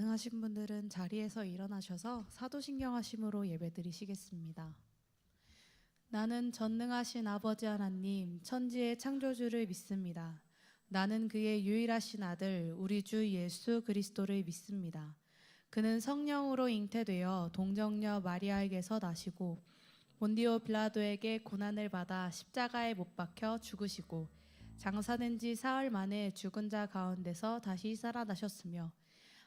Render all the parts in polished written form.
가능하신 분들은 자리에서 일어나셔서 사도신경하심으로 예배드리시겠습니다. 나는 전능하신 아버지 하나님, 천지의 창조주를 믿습니다. 나는 그의 유일하신 아들, 우리 주 예수 그리스도를 믿습니다. 그는 성령으로 잉태되어 동정녀 마리아에게서 나시고 본디오 빌라도에게 고난을 받아 십자가에 못 박혀 죽으시고 장사된 지 사흘 만에 죽은 자 가운데서 다시 살아나셨으며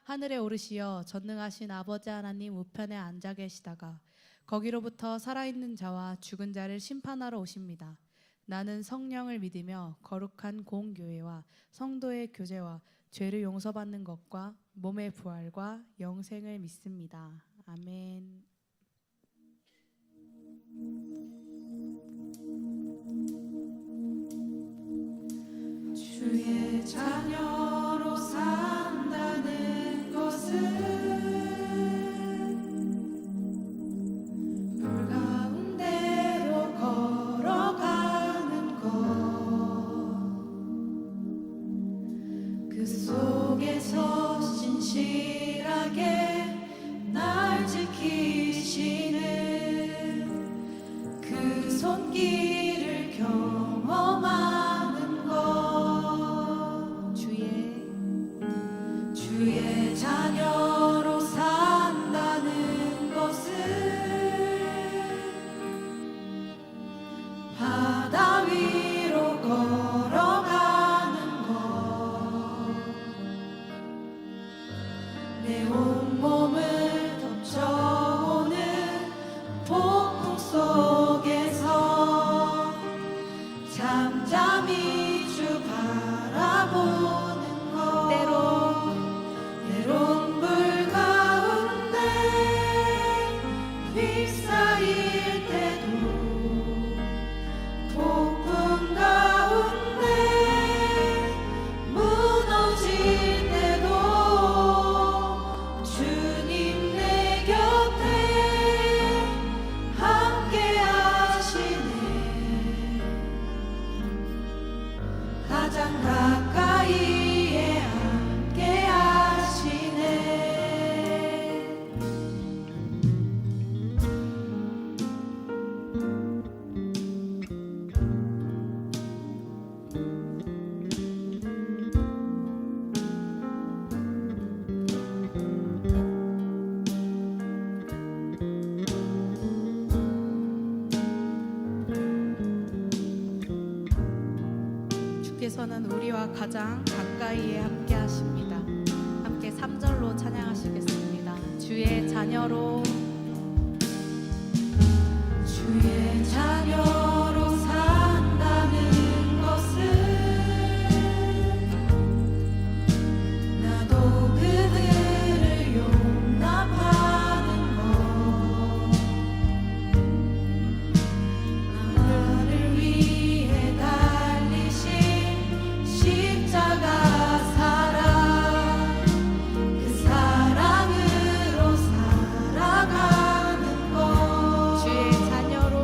하늘에 오르시어 전능하신 아버지 하나님 우편에 앉아 계시다가 거기로부터 살아있는 자와 죽은 자를 심판하러 오십니다. 나는 성령을 믿으며 거룩한 공교회와 성도의 교제와 죄를 용서받는 것과 몸의 부활과 영생을 믿습니다. 아멘. 주의 자녀로 산다는 것은 불 가운데로 걸어가는 것, 그 속에서 신실하게 날 지키시는 그 손길을 경험하는 것, 주의 자녀로 산다는 것은 바다 위로 걸어가는 것, 내 온몸을 덮쳐오는 폭풍 속에서 잠잠히 주 바라보는 것, 때론 불 가운데 휩싸일 때도 폭풍 가운데 무너질 때도 주님 내 곁에 함께 하시네. 가장 가까이에 함께 하시네. 주께서는 우리와 가장 가까이에 함께 하십니다. 함께 3절로 찬양하시겠습니다. 주의 자녀로 주의 자녀로 산다는 것은 나도 그들을 용납하는 것, 나를 위해 달리신 십자가 사랑, 그 사랑으로 살아가는 것, 주의 자녀로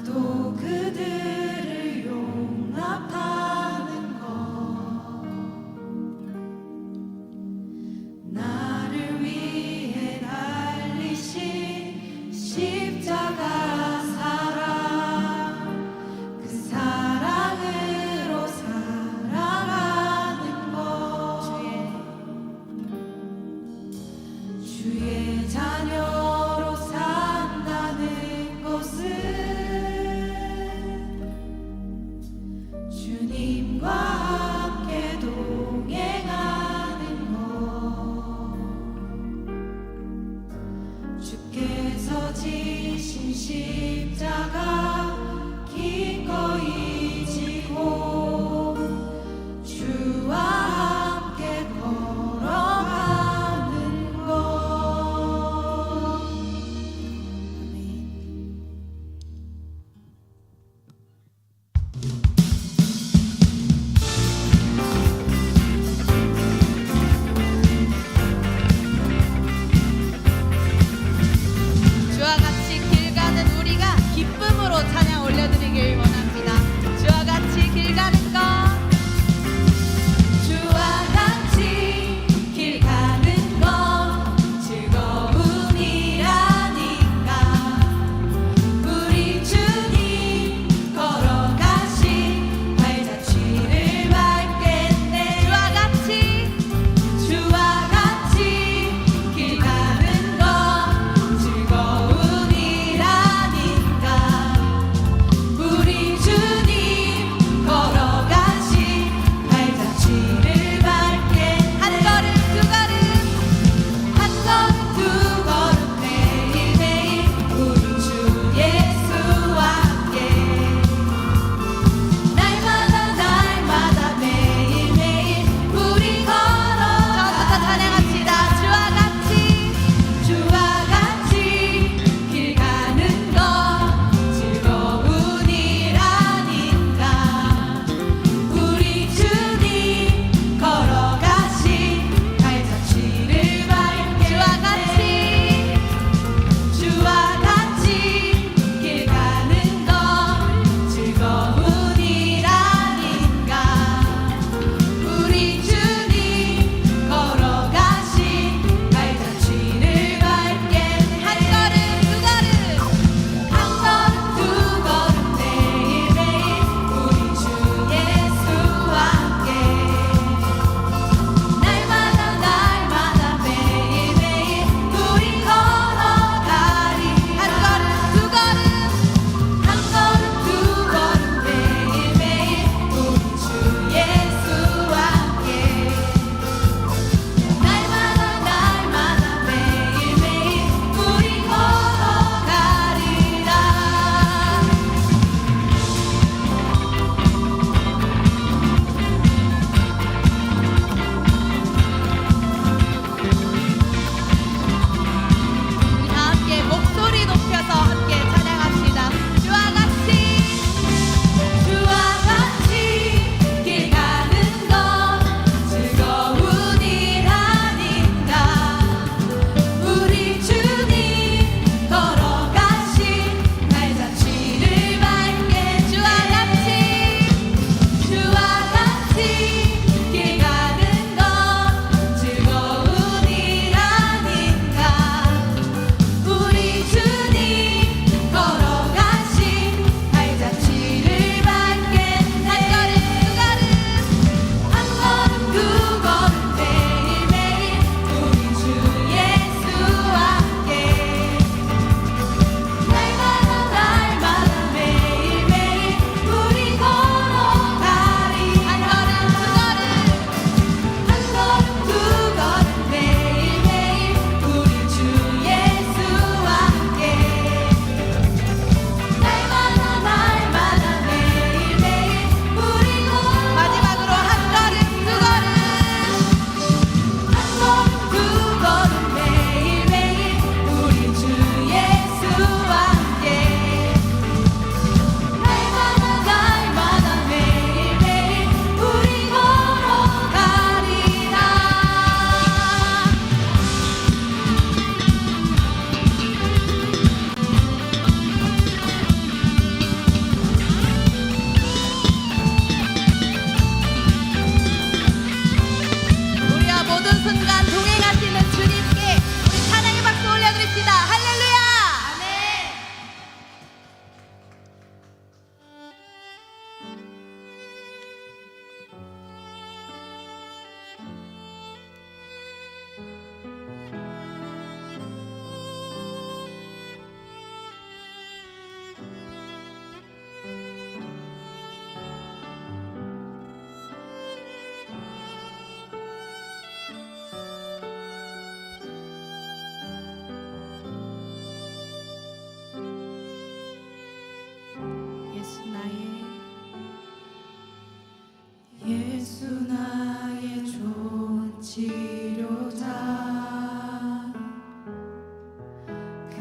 나도 그들을 용납하는 것 나를 위해 달리신 십자가 사랑 그 사랑으로 살아가는 것 주의 자녀로 산다는 것은 주님과 함께 동행하는 것 주께서 지신 십자가 기꺼이 지고 주와 함께 걸어가는 것 아멘. 주와 같이 길 가는 우리가 기쁨으로 찬양 올려드리길 원합니다. 주와 같이 길 가는 것 주와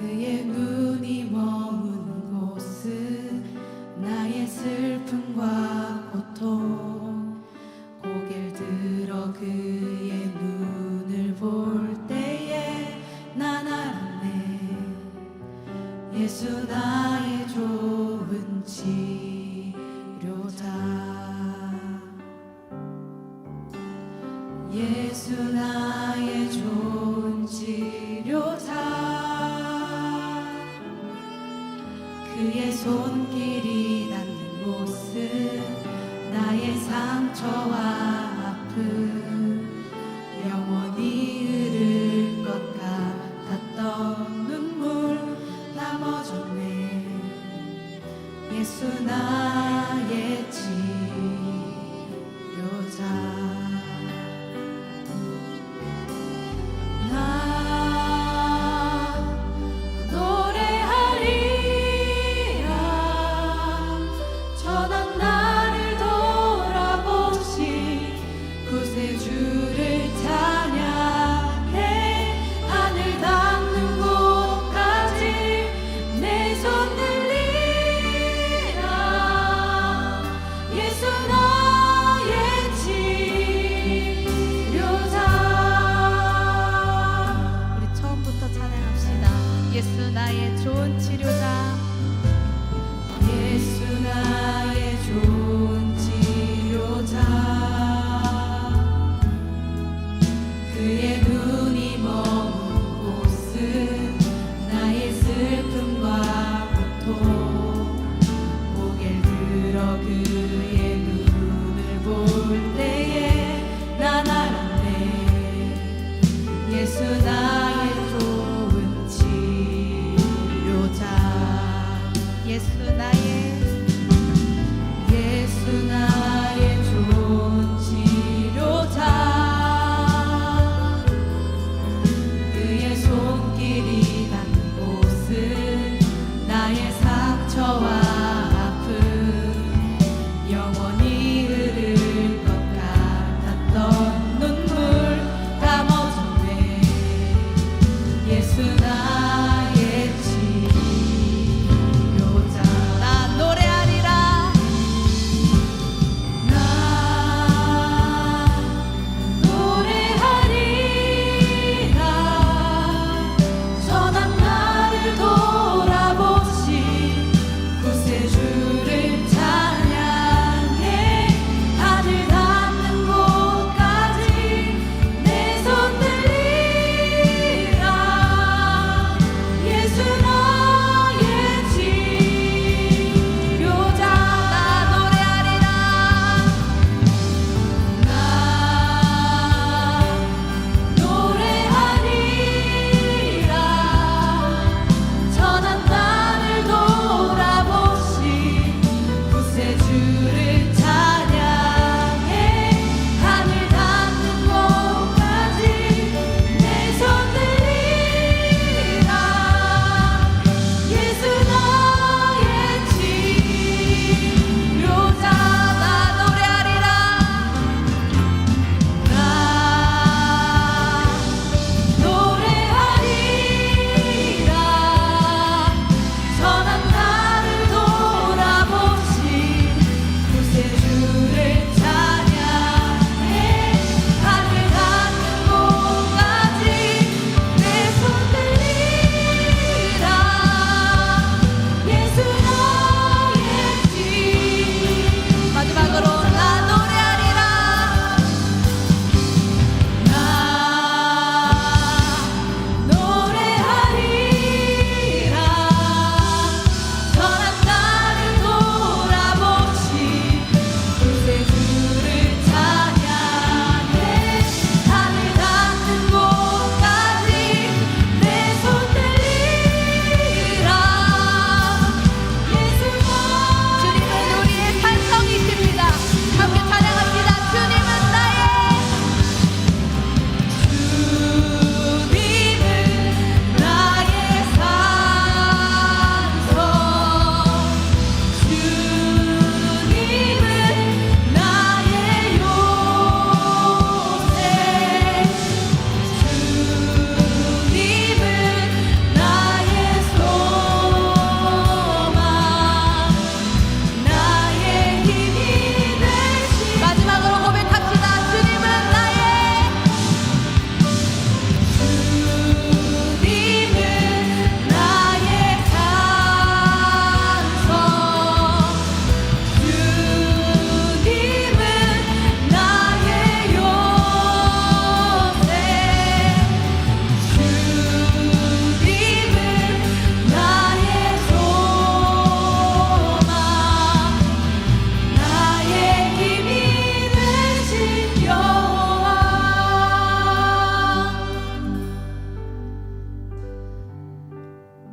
그의 눈이 머문 곳은 나의 슬픔과 고통. 고개를 들어 그의 눈을 볼 때에 난 알았네. 예수 나의 좋은 치료자. 예수 나의 좋은 치료자. 그의 손길이 닿는 곳은 나의 상처와 아픔. 영원히 흐를 것 같았던 눈물 다 멎었네. 예수 나의 치료자. 나 노래하리라. 전한 나를 돌아보신 구세주를 찬양해. 하늘 닿는 곳까지 내 손 들리라. 예수 나의 치료자. 우리 처음부터 찬양합시다. 예수 나의 좋은 치료자. 예수 나의 좋은 치료자. 그의 눈이 머문 곳은 나의 슬픔과 고통. 고개를 들어 그의 눈을 볼 때에 난 알았네. 예수 나의 좋은 치료자.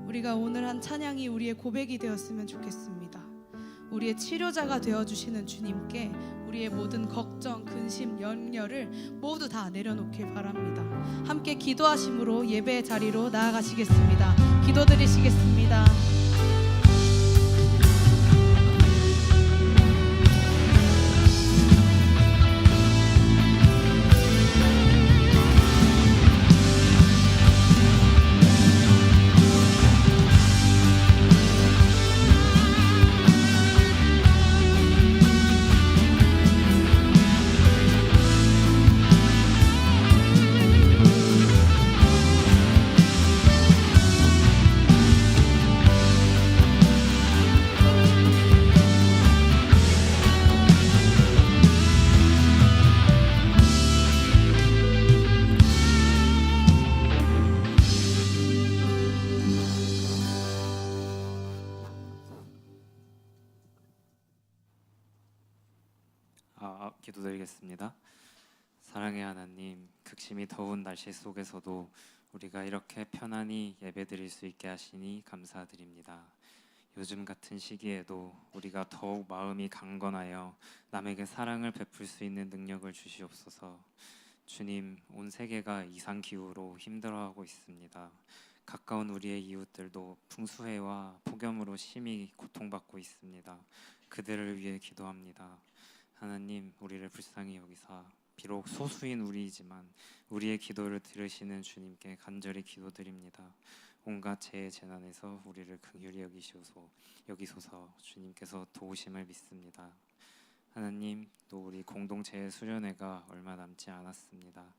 우리가 오늘 한 찬양이 우리의 고백이 되었으면 좋겠습니다. 우리의 치료자가 되어주시는 주님께 우리의 모든 걱정, 근심, 염려를 모두 다 내려놓길 바랍니다. 함께 기도하심으로 예배의 자리로 나아가시겠습니다. 기도드리시겠습니다. 기도드리겠습니다. 사랑의 하나님, 극심히 더운 날씨 속에서도 우리가 이렇게 편안히 예배드릴 수 있게 하시니 감사드립니다. 요즘 같은 시기에도 우리가 더욱 마음이 강건하여 남에게 사랑을 베풀 수 있는 능력을 주시옵소서. 주님, 온 세계가 이상기후로 힘들어하고 있습니다. 가까운 우리의 이웃들도 풍수해와 폭염으로 심히 고통받고 있습니다. 그들을 위해 기도합니다. 하나님, 우리를 불쌍히 여기사 비록 소수인 우리이지만 우리의 기도를 들으시는 주님께 간절히 기도드립니다. 온갖 재해 재난에서 우리를 긍휼히 여기소서. 주님께서 도우심을 믿습니다. 하나님, 또 우리 공동체의 수련회가 얼마 남지 않았습니다.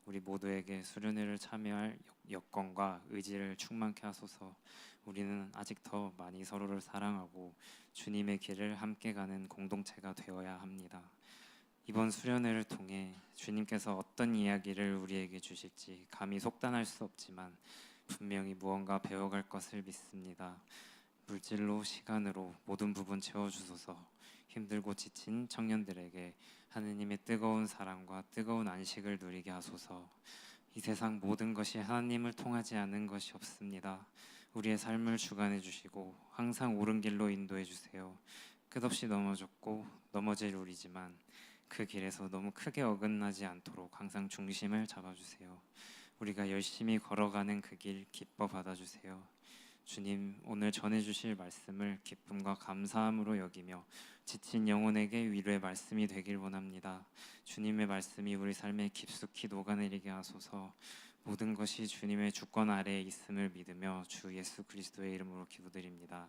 우리 모두에게 수련회를 참여할 여건과 의지를 충만케 하소서. 우리는 아직 더 많이 서로를 사랑하고 주님의 길을 함께 가는 공동체가 되어야 합니다. 이번 수련회를 통해 주님께서 어떤 이야기를 우리에게 주실지 감히 속단할 수 없지만 분명히 무언가 배워갈 것을 믿습니다. 물질로 시간으로 모든 부분 채워주소서. 힘들고 지친 청년들에게 하느님의 뜨거운 사랑과 뜨거운 안식을 누리게 하소서. 이 세상 모든 것이 하나님을 통하지 않은 것이 없습니다. 우리의 삶을 주관해 주시고 항상 옳은 길로 인도해 주세요. 끝없이 넘어졌고 넘어질 우리지만 그 길에서 너무 크게 어긋나지 않도록 항상 중심을 잡아주세요. 우리가 열심히 걸어가는 그 길 기뻐 받아주세요. 주님, 오늘 전해주실 말씀을 기쁨과 감사함으로 여기며 지친 영혼에게 위로의 말씀이 되길 원합니다. 주님의 말씀이 우리 삶에 깊숙이 녹아내리게 하소서. 모든 것이 주님의 주권 아래에 있음을 믿으며 주 예수 그리스도의 이름으로 기도드립니다.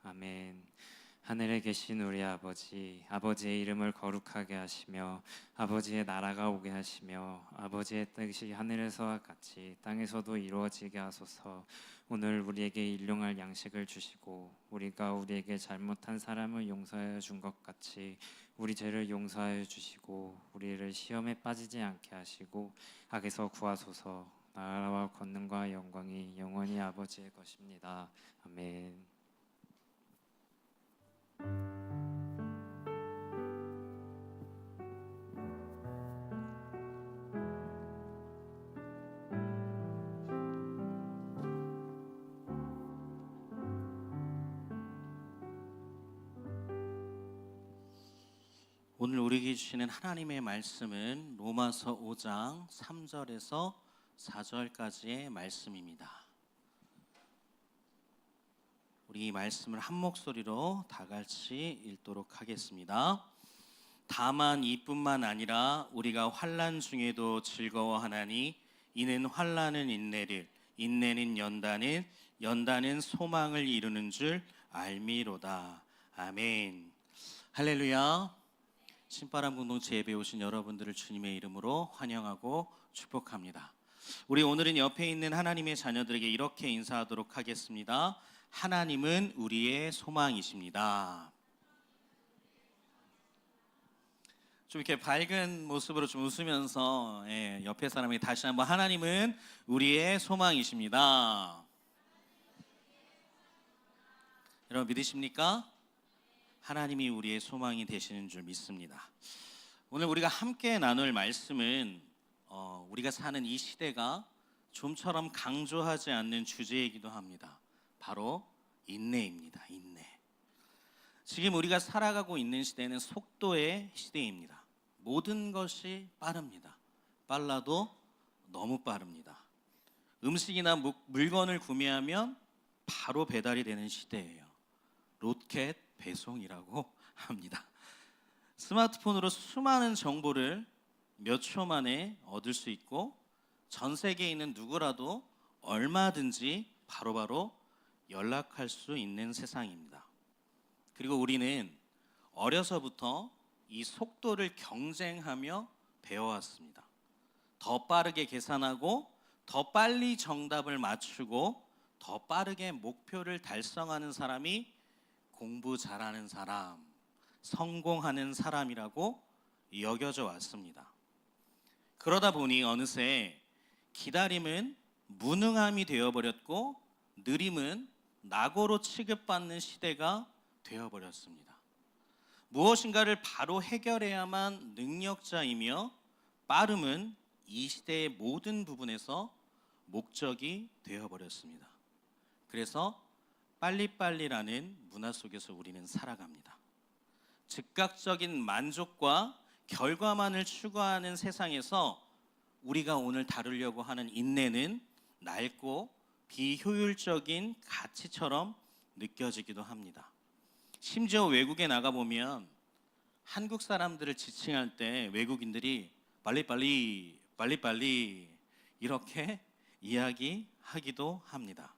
아멘. 하늘에 계신 우리 아버지, 아버지의 이름을 거룩하게 하시며 아버지의 나라가 오게 하시며 아버지의 뜻이 하늘에서와 같이 땅에서도 이루어지게 하소서. 오늘 우리에게 일용할 양식을 주시고 우리가 우리에게 잘못한 사람을 용서하여 준 것 같이 우리 죄를 용서하여 주시고 우리를 시험에 빠지지 않게 하시고 악에서 구하소서. 나라와 권능과 영광이 영원히 아버지의 것입니다. 아멘. 오늘 우리에게 주시는 하나님의 말씀은 로마서 5장 3절에서 4절까지의 말씀입니다. 우리 이 말씀을 한 목소리로 다 같이 읽도록 하겠습니다. 다만 이뿐만 아니라 우리가 환난 중에도 즐거워하나니 이는 환난은 인내를, 인내는 연단을, 연단은 소망을 이루는 줄 알미로다. 아멘. 할렐루야. 신바람 공동체 예배에 오신 여러분들을 주님의 이름으로 환영하고 축복합니다. 우리 오늘은 옆에 있는 하나님의 자녀들에게 이렇게 인사하도록 하겠습니다. 하나님은 우리의 소망이십니다. 좀 이렇게 밝은 모습으로 좀 웃으면서 옆에 사람에게 다시 한번 하나님은 우리의 소망이십니다. 여러분 믿으십니까? 하나님이 우리의 소망이 되시는 줄 믿습니다. 오늘 우리가 함께 나눌 말씀은 우리가 사는 이 시대가 좀처럼 강조하지 않는 주제이기도 합니다. 바로 인내입니다. 인내. 지금 우리가 살아가고 있는 시대는 속도의 시대입니다. 모든 것이 빠릅니다. 빨라도 너무 빠릅니다. 음식이나 물건을 구매하면 바로 배달이 되는 시대예요. 로켓 배송이라고 합니다. 스마트폰으로 수많은 정보를 몇 초 만에 얻을 수 있고 전 세계에 있는 누구라도 얼마든지 바로바로 연락할 수 있는 세상입니다. 그리고 우리는 어려서부터 이 속도를 경쟁하며 배워왔습니다. 더 빠르게 계산하고 더 빨리 정답을 맞추고 더 빠르게 목표를 달성하는 사람이 공부 잘하는 사람, 성공하는 사람이라고 여겨져 왔습니다. 그러다 보니 어느새 기다림은 무능함이 되어버렸고 느림은 낙오로 취급받는 시대가 되어버렸습니다. 무엇인가를 바로 해결해야만 능력자이며 빠름은 이 시대의 모든 부분에서 목적이 되어버렸습니다. 그래서 빨리빨리라는 문화 속에서 우리는 살아갑니다. 즉각적인 만족과 결과만을 추구하는 세상에서 우리가 오늘 다루려고 하는 인내는 낡고 비효율적인 가치처럼 느껴지기도 합니다. 심지어 외국에 나가보면 한국 사람들을 지칭할 때 외국인들이 빨리빨리 이렇게 이야기하기도 합니다.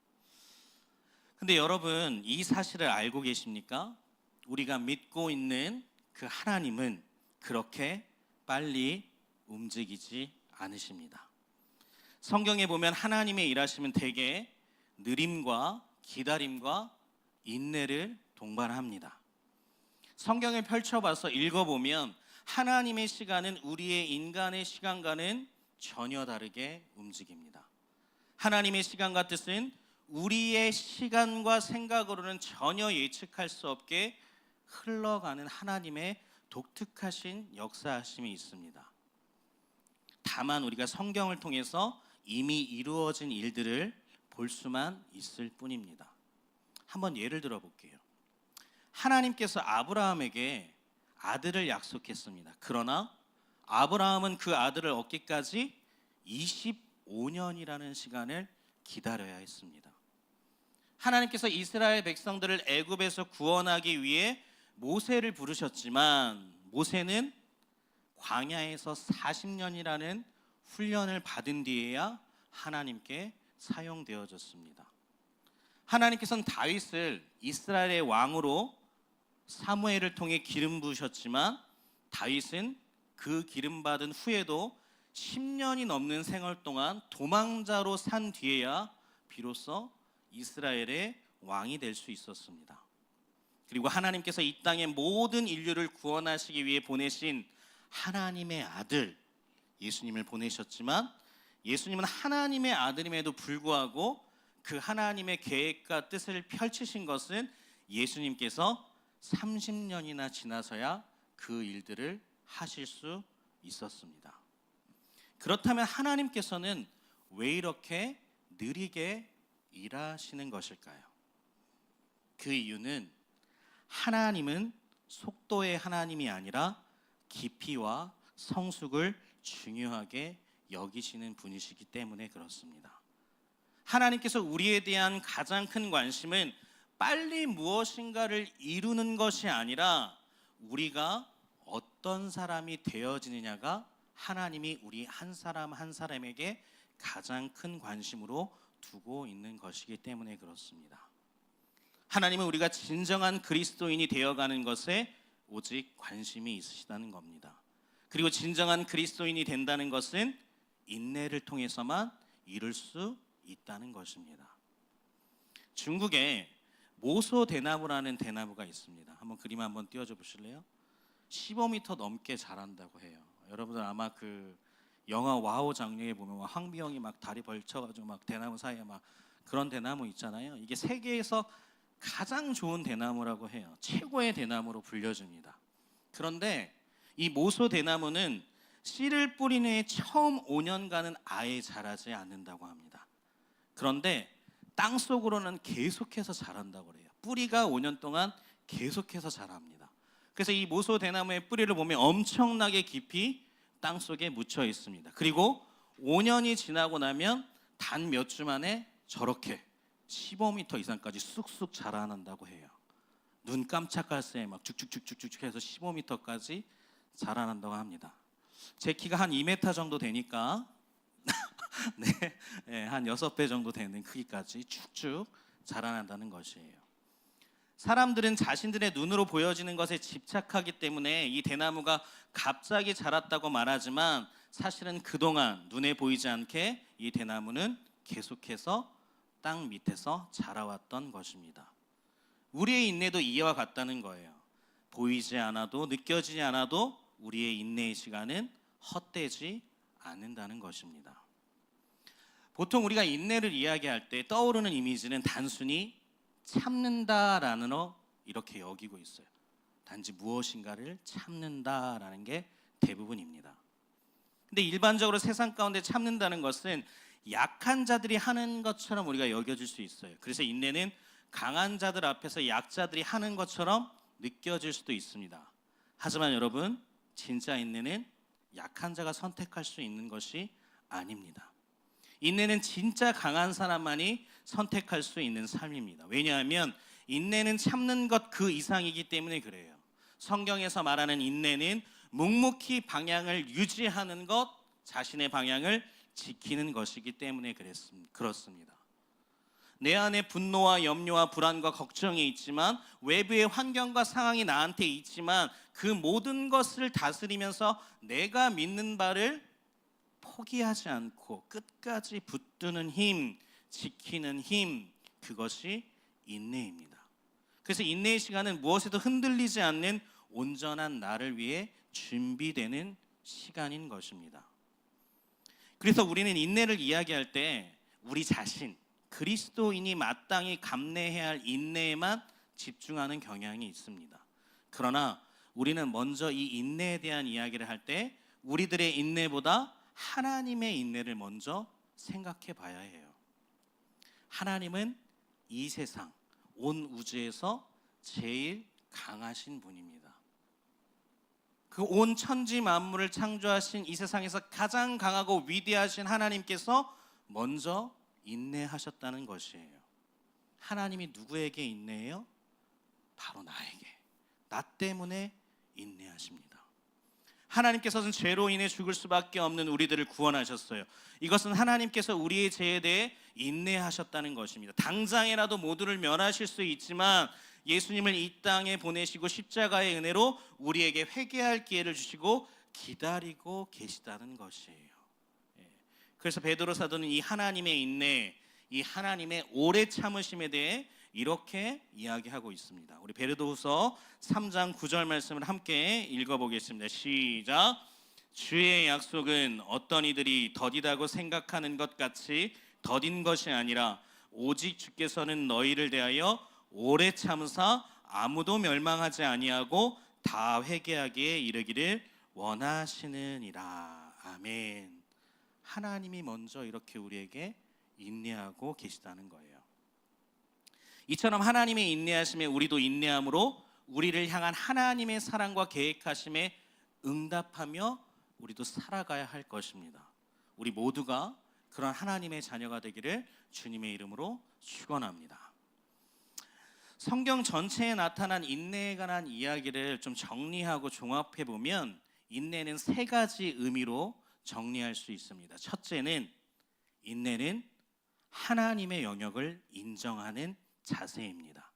근데 여러분, 이 사실을 알고 계십니까? 우리가 믿고 있는 그 하나님은 그렇게 빨리 움직이지 않으십니다. 성경에 보면 하나님의 일하심은 대개 느림과 기다림과 인내를 동반합니다. 성경을 펼쳐봐서 읽어보면 하나님의 시간은 우리의 인간의 시간과는 전혀 다르게 움직입니다. 하나님의 시간과 뜻은 우리의 시간과 생각으로는 전혀 예측할 수 없게 흘러가는 하나님의 독특하신 역사하심이 있습니다. 다만 우리가 성경을 통해서 이미 이루어진 일들을 볼 수만 있을 뿐입니다. 한번 예를 들어 볼게요. 하나님께서 아브라함에게 아들을 약속했습니다. 그러나 아브라함은 그 아들을 얻기까지 25년이라는 시간을 기다려야 했습니다. 하나님께서 이스라엘 백성들을 애굽에서 구원하기 위해 모세를 부르셨지만 모세는 광야에서 40년이라는 훈련을 받은 뒤에야 하나님께 사용되어졌습니다. 하나님께서는 다윗을 이스라엘의 왕으로 사무엘을 통해 기름 부으셨지만 다윗은 그 기름 받은 후에도 10년이 넘는 생활 동안 도망자로 산 뒤에야 비로소 이스라엘의 왕이 될 수 있었습니다. 그리고 하나님께서 이 땅의 모든 인류를 구원하시기 위해 보내신 하나님의 아들 예수님을 보내셨지만 예수님은 하나님의 아들임에도 불구하고 그 하나님의 계획과 뜻을 펼치신 것은 예수님께서 30년이나 지나서야 그 일들을 하실 수 있었습니다. 그렇다면 하나님께서는 왜 이렇게 느리게 일하시는 것일까요? 그 이유는 하나님은 속도의 하나님이 아니라 깊이와 성숙을 중요하게 여기시는 분이시기 때문에 그렇습니다. 하나님께서 우리에 대한 가장 큰 관심은 빨리 무엇인가를 이루는 것이 아니라 우리가 어떤 사람이 되어지느냐가 하나님이 우리 한 사람 한 사람에게 가장 큰 관심으로 두고 있는 것이기 때문에 그렇습니다. 하나님은 우리가 진정한 그리스도인이 되어가는 것에 오직 관심이 있으시다는 겁니다. 그리고 진정한 그리스도인이 된다는 것은 인내를 통해서만 이룰 수 있다는 것입니다. 중국에 모소 대나무라는 대나무가 있습니다. 한번 그림 한번 띄워줘 보실래요? 15m 넘게 자란다고 해요. 여러분들 아마 그 영화 와우 장르에 보면 황비영이 막 다리 벌쳐가지고 막 대나무 사이에 막 그런 대나무 있잖아요. 이게 세계에서 가장 좋은 대나무라고 해요. 최고의 대나무로 불려집니다. 그런데 이 모소 대나무는 씨를 뿌린 후에 처음 5년간은 아예 자라지 않는다고 합니다. 그런데 땅 속으로는 계속해서 자란다고 그래요. 뿌리가 5년 동안 계속해서 자랍니다. 그래서 이 모소 대나무의 뿌리를 보면 엄청나게 깊이 땅 속에 묻혀 있습니다. 그리고 5년이 지나고 나면 단 몇 주 만에 저렇게 15m 이상까지 쑥쑥 자라난다고 해요. 눈 깜짝할 새에 막 쭉쭉쭉쭉쭉 해서 15m까지 자라난다고 합니다. 제 키가 한 2m 정도 되니까 네, 한 6배 정도 되는 크기까지 쭉쭉 자라난다는 것이에요. 사람들은 자신들의 눈으로 보여지는 것에 집착하기 때문에 이 대나무가 갑자기 자랐다고 말하지만 사실은 그동안 눈에 보이지 않게 이 대나무는 계속해서 땅 밑에서 자라왔던 것입니다. 우리의 인내도 이와 같다는 거예요. 보이지 않아도 느껴지지 않아도 우리의 인내의 시간은 헛되지 않는다는 것입니다. 보통 우리가 인내를 이야기할 때 떠오르는 이미지는 단순히 참는다라는로 이렇게 여기고 있어요. 단지 무엇인가를 참는다라는 게 대부분입니다. 근데 일반적으로 세상 가운데 참는다는 것은 약한 자들이 하는 것처럼 우리가 여겨질 수 있어요. 그래서 인내는 강한 자들 앞에서 약자들이 하는 것처럼 느껴질 수도 있습니다. 하지만 여러분, 진짜 인내는 약한 자가 선택할 수 있는 것이 아닙니다. 인내는 진짜 강한 사람만이 선택할 수 있는 삶입니다. 왜냐하면 인내는 참는 것 그 이상이기 때문에 그래요. 성경에서 말하는 인내는 묵묵히 방향을 유지하는 것, 자신의 방향을 지키는 것이기 때문에 그렇습니다. 내 안에 분노와 염려와 불안과 걱정이 있지만 외부의 환경과 상황이 나한테 있지만 그 모든 것을 다스리면서 내가 믿는 바를 포기하지 않고 끝까지 붙드는 힘, 지키는 힘, 그것이 인내입니다. 그래서 인내의 시간은 무엇에도 흔들리지 않는 온전한 나를 위해 준비되는 시간인 것입니다. 그래서 우리는 인내를 이야기할 때 우리 자신, 그리스도인이 마땅히 감내해야 할 인내에만 집중하는 경향이 있습니다. 그러나 우리는 먼저 이 인내에 대한 이야기를 할 때 우리들의 인내보다 하나님의 인내를 먼저 생각해 봐야 해요. 하나님은 이 세상, 온 우주에서 제일 강하신 분입니다. 그 온 천지 만물을 창조하신 이 세상에서 가장 강하고 위대하신 하나님께서 먼저 인내하셨다는 것이에요. 하나님이 누구에게 인내해요? 바로 나에게, 나 때문에 인내하십니다. 하나님께서는 죄로 인해 죽을 수밖에 없는 우리들을 구원하셨어요. 이것은 하나님께서 우리의 죄에 대해 인내하셨다는 것입니다. 당장이라도 모두를 멸하실 수 있지만 예수님을 이 땅에 보내시고 십자가의 은혜로 우리에게 회개할 기회를 주시고 기다리고 계시다는 것이에요. 그래서 베드로 사도는 이 하나님의 인내, 이 하나님의 오래 참으심에 대해 이렇게 이야기하고 있습니다. 우리 베드로후서 3장 9절 말씀을 함께 읽어보겠습니다. 시작. 주의 약속은 어떤 이들이 더디다고 생각하는 것 같이 더딘 것이 아니라 오직 주께서는 너희를 대하여 오래 참으사 아무도 멸망하지 아니하고 다 회개하기에 이르기를 원하시느니라. 아멘. 하나님이 먼저 이렇게 우리에게 인내하고 계시다는 거예요. 이처럼 하나님의 인내하심에 우리도 인내함으로 우리를 향한 하나님의 사랑과 계획하심에 응답하며 우리도 살아가야 할 것입니다. 우리 모두가 그런 하나님의 자녀가 되기를 주님의 이름으로 축원합니다. 성경 전체에 나타난 인내에 관한 이야기를 좀 정리하고 종합해 보면 인내는 3가지 의미로 정리할 수 있습니다. 첫째는 인내는 하나님의 영역을 인정하는 자세입니다.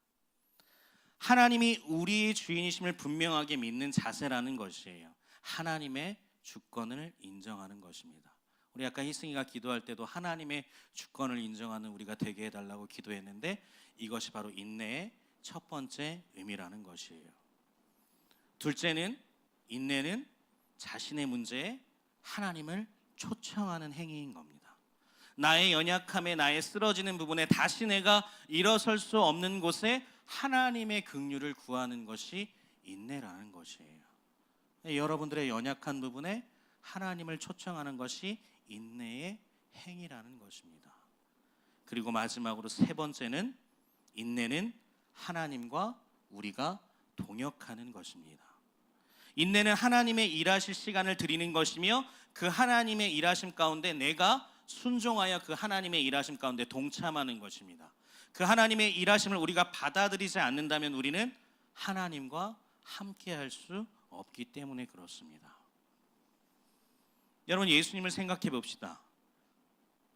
하나님이 우리의 주인이심을 분명하게 믿는 자세라는 것이에요. 하나님의 주권을 인정하는 것입니다. 우리 아까 희승이가 기도할 때도 하나님의 주권을 인정하는 우리가 되게 해달라고 기도했는데 이것이 바로 인내의 첫 번째 의미라는 것이에요. 둘째는 인내는 자신의 문제에 하나님을 초청하는 행위인 겁니다. 나의 연약함에, 나의 쓰러지는 부분에, 다시 내가 일어설 수 없는 곳에 하나님의 긍휼을 구하는 것이 인내라는 것이에요. 여러분들의 연약한 부분에 하나님을 초청하는 것이 인내의 행위라는 것입니다. 그리고 마지막으로 세 번째는 인내는 하나님과 우리가 동역하는 것입니다. 인내는 하나님의 일하실 시간을 드리는 것이며 그 하나님의 일하심 가운데 내가 순종하여 그 하나님의 일하심 가운데 동참하는 것입니다. 그 하나님의 일하심을 우리가 받아들이지 않는다면 우리는 하나님과 함께할 수 없기 때문에 그렇습니다. 여러분, 예수님을 생각해 봅시다.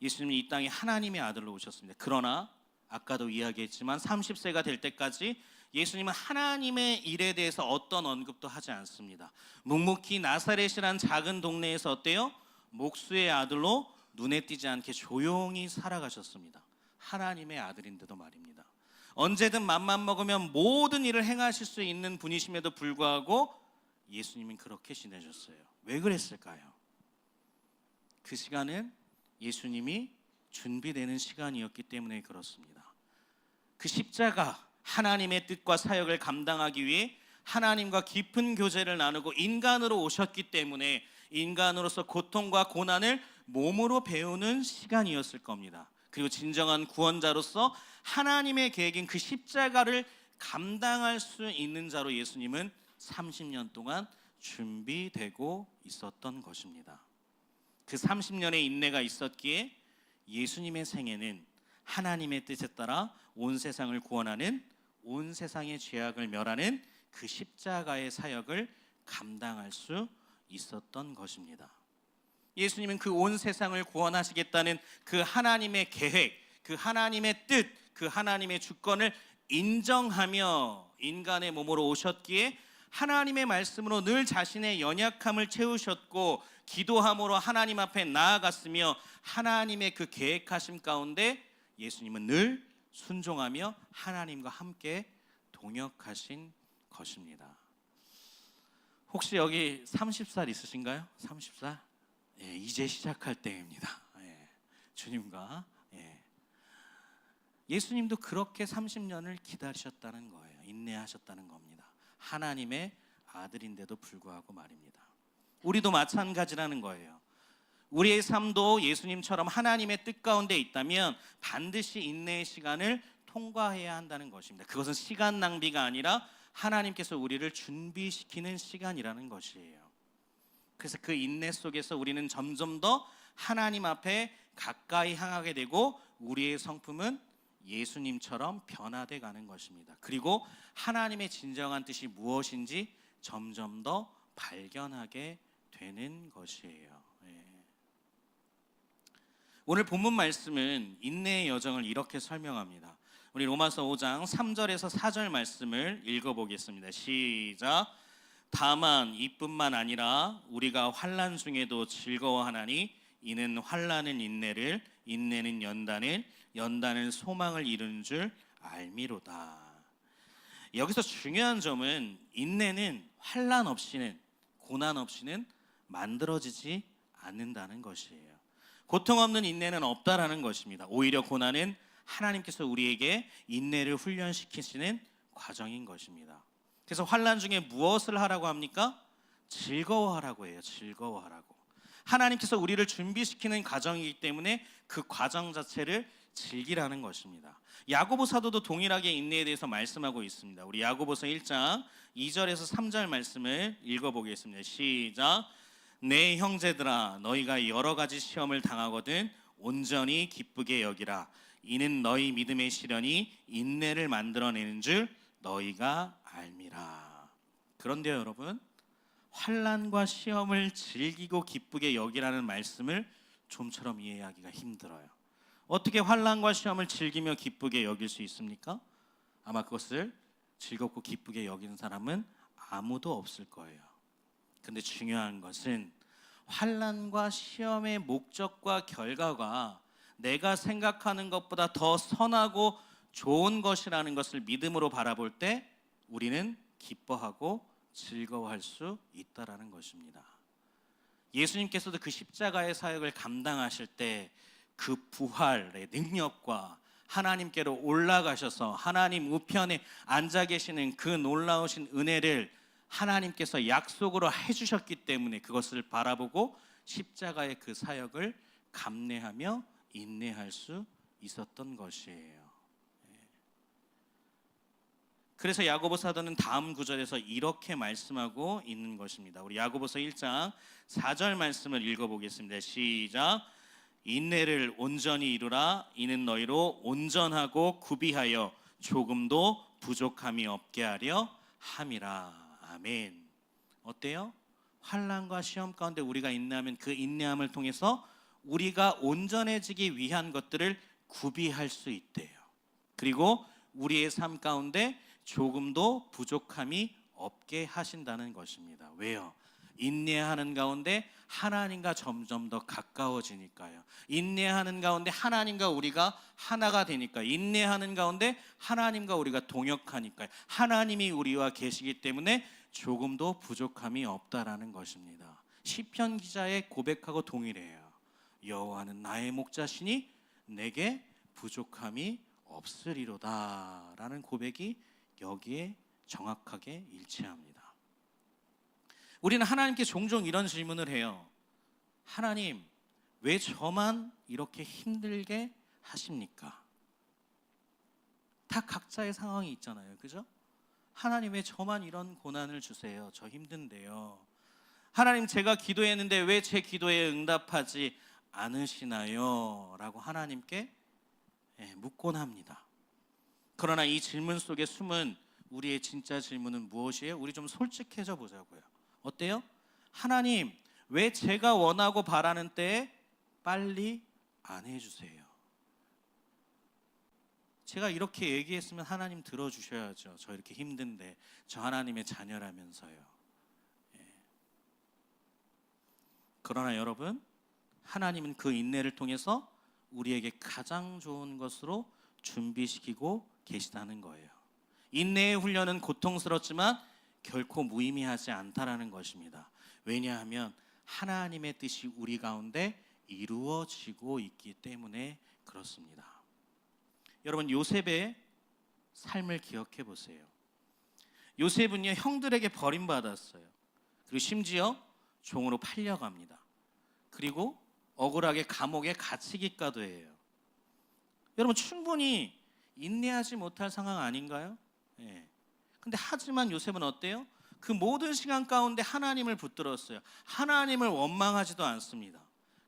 예수님은 이 땅에 하나님의 아들로 오셨습니다. 그러나 아까도 이야기했지만 30세가 될 때까지 예수님은 하나님의 일에 대해서 어떤 언급도 하지 않습니다. 묵묵히 나사렛이란 작은 동네에서 어때요? 목수의 아들로 눈에 띄지 않게 조용히 살아가셨습니다. 하나님의 아들인데도 말입니다. 언제든 맘만 먹으면 모든 일을 행하실 수 있는 분이심에도 불구하고 예수님은 그렇게 지내셨어요. 왜 그랬을까요? 그 시간은 예수님이 준비되는 시간이었기 때문에 그렇습니다. 그 십자가, 하나님의 뜻과 사역을 감당하기 위해 하나님과 깊은 교제를 나누고 인간으로 오셨기 때문에 인간으로서 고통과 고난을 몸으로 배우는 시간이었을 겁니다. 그리고 진정한 구원자로서 하나님의 계획인 그 십자가를 감당할 수 있는 자로 예수님은 30년 동안 준비되고 있었던 것입니다. 그 30년의 인내가 있었기에 예수님의 생애는 하나님의 뜻에 따라 온 세상을 구원하는, 온 세상의 죄악을 멸하는 그 십자가의 사역을 감당할 수 있었던 것입니다. 예수님은 그 온 세상을 구원하시겠다는 그 하나님의 계획, 그 하나님의 뜻, 그 하나님의 주권을 인정하며 인간의 몸으로 오셨기에 하나님의 말씀으로 늘 자신의 연약함을 채우셨고 기도함으로 하나님 앞에 나아갔으며 하나님의 그 계획하심 가운데 예수님은 늘 순종하며 하나님과 함께 동역하신 것입니다. 혹시 여기 30살 있으신가요? 30살? 예, 이제 시작할 때입니다. 예, 주님과 예수님도 그렇게 30년을 기다리셨다는 거예요. 인내하셨다는 겁니다. 하나님의 아들인데도 불구하고 말입니다. 우리도 마찬가지라는 거예요. 우리의 삶도 예수님처럼 하나님의 뜻 가운데 있다면 반드시 인내의 시간을 통과해야 한다는 것입니다. 그것은 시간 낭비가 아니라 하나님께서 우리를 준비시키는 시간이라는 것이에요. 그래서 그 인내 속에서 우리는 점점 더 하나님 앞에 가까이 향하게 되고 우리의 성품은 예수님처럼 변화돼 가는 것입니다. 그리고 하나님의 진정한 뜻이 무엇인지 점점 더 발견하게 되는 것이에요. 오늘 본문 말씀은 인내의 여정을 이렇게 설명합니다. 우리 로마서 5장 3절에서 4절 말씀을 읽어보겠습니다. 시작. 다만 이뿐만 아니라 우리가 환난 중에도 즐거워하나니 이는 환난은 인내를, 인내는 연단을, 연단은 소망을 이루는 줄 알미로다. 여기서 중요한 점은 인내는 환난 없이는, 고난 없이는 만들어지지 않는다는 것이에요. 고통 없는 인내는 없다라는 것입니다. 오히려 고난은 하나님께서 우리에게 인내를 훈련시키시는 과정인 것입니다. 그래서 환난 중에 무엇을 하라고 합니까? 즐거워하라고 해요. 즐거워하라고. 하나님께서 우리를 준비시키는 과정이기 때문에 그 과정 자체를 즐기라는 것입니다. 야고보 사도도 동일하게 인내에 대해서 말씀하고 있습니다. 우리 야고보서 1장 2절에서 3절 말씀을 읽어보겠습니다. 시작. 내 형제들아 너희가 여러 가지 시험을 당하거든 온전히 기쁘게 여기라. 이는 너희 믿음의 시련이 인내를 만들어내는 줄 너희가 알미라. 그런데요 여러분, 환난과 시험을 즐기고 기쁘게 여기라는 말씀을 좀처럼 이해하기가 힘들어요. 어떻게 환난과 시험을 즐기며 기쁘게 여길 수 있습니까? 아마 그것을 즐겁고 기쁘게 여기는 사람은 아무도 없을 거예요. 근데 중요한 것은 환난과 시험의 목적과 결과가 내가 생각하는 것보다 더 선하고 좋은 것이라는 것을 믿음으로 바라볼 때 우리는 기뻐하고 즐거워할 수 있다라는 것입니다. 예수님께서도 그 십자가의 사역을 감당하실 때 그 부활의 능력과 하나님께로 올라가셔서 하나님 우편에 앉아 계시는 그 놀라우신 은혜를 하나님께서 약속으로 해주셨기 때문에 그것을 바라보고 십자가의 그 사역을 감내하며 인내할 수 있었던 것이에요. 그래서 야고보 사도는 다음 구절에서 이렇게 말씀하고 있는 것입니다. 우리 야고보서 1장 4절 말씀을 읽어보겠습니다. 시작. 인내를 온전히 이루라. 이는 너희로 온전하고 구비하여 조금도 부족함이 없게 하려 함이라. 아멘. 어때요? 환난과 시험 가운데 우리가 인내하면 그 인내함을 통해서 우리가 온전해지기 위한 것들을 구비할 수 있대요. 그리고 우리의 삶 가운데 조금도 부족함이 없게 하신다는 것입니다. 왜요? 인내하는 가운데 하나님과 점점 더 가까워지니까요. 인내하는 가운데 하나님과 우리가 하나가 되니까, 인내하는 가운데 하나님과 우리가 동역하니까요. 하나님이 우리와 계시기 때문에 조금도 부족함이 없다라는 것입니다. 시편 기자의 고백하고 동일해요. 여호와는 나의 목자시니 내게 부족함이 없으리로다 라는 고백이 여기에 정확하게 일치합니다. 우리는 하나님께 종종 이런 질문을 해요. 하나님, 왜 저만 이렇게 힘들게 하십니까? 다 각자의 상황이 있잖아요. 그죠? 하나님, 왜 저만 이런 고난을 주세요? 저 힘든데요. 하나님, 제가 기도했는데 왜 제 기도에 응답하지 않으시나요? 라고 하나님께 묻곤 합니다. 그러나 이 질문 속에 숨은 우리의 진짜 질문은 무엇이에요? 우리 좀 솔직해져 보자고요. 어때요? 하나님, 왜 제가 원하고 바라는 때에 빨리 안 해주세요? 제가 이렇게 얘기했으면 하나님 들어주셔야죠. 저 이렇게 힘든데, 저 하나님의 자녀라면서요. 그러나 여러분, 하나님은 그 인내를 통해서 우리에게 가장 좋은 것으로 준비시키고 계시다는 거예요. 인내의 훈련은 고통스럽지만 결코 무의미하지 않다라는 것입니다. 왜냐하면 하나님의 뜻이 우리 가운데 이루어지고 있기 때문에 그렇습니다. 여러분, 요셉의 삶을 기억해 보세요. 요셉은요, 형들에게 버림받았어요. 그리고 심지어 종으로 팔려갑니다. 그리고 억울하게 감옥에 갇히기까지 해요. 여러분, 충분히 인내하지 못할 상황 아닌가요? 근데 하지만 요셉은 어때요? 그 모든 시간 가운데 하나님을 붙들었어요. 하나님을 원망하지도 않습니다.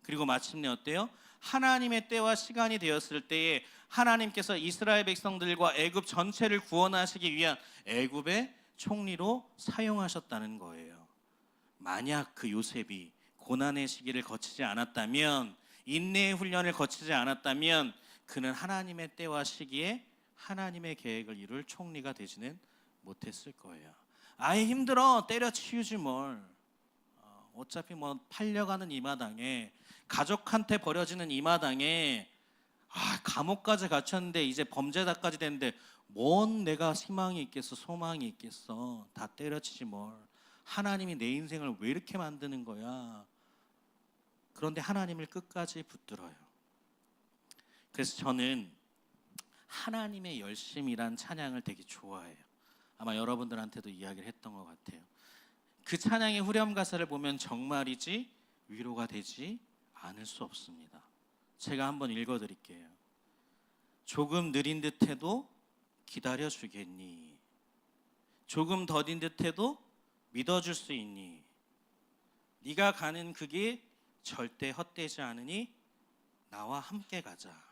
그리고 마침내 어때요? 하나님의 때와 시간이 되었을 때에 하나님께서 이스라엘 백성들과 애굽 전체를 구원하시기 위한 애굽의 총리로 사용하셨다는 거예요. 만약 그 요셉이 고난의 시기를 거치지 않았다면, 인내의 훈련을 거치지 않았다면 그는 하나님의 때와 시기에 하나님의 계획을 이룰 총리가 되지는 못했을 거예요. 아예 힘들어, 때려치우지 뭘. 어차피 뭐 팔려가는 이 마당에, 가족한테 버려지는 이 마당에, 감옥까지 갇혔는데 이제 범죄자까지 됐는데 뭔 내가 희망이 있겠어, 소망이 있겠어. 다 때려치지 뭘. 하나님이 내 인생을 왜 이렇게 만드는 거야. 그런데 하나님을 끝까지 붙들어요. 그래서 저는 하나님의 열심이란 찬양을 되게 좋아해요. 아마 여러분들한테도 이야기를 했던 것 같아요. 그 찬양의 후렴 가사를 보면 정말이지 위로가 되지 않을 수 없습니다. 제가 한번 읽어드릴게요. 조금 느린 듯해도 기다려주겠니? 조금 더딘 듯해도 믿어줄 수 있니? 네가 가는 그 길 절대 헛되지 않으니 나와 함께 가자.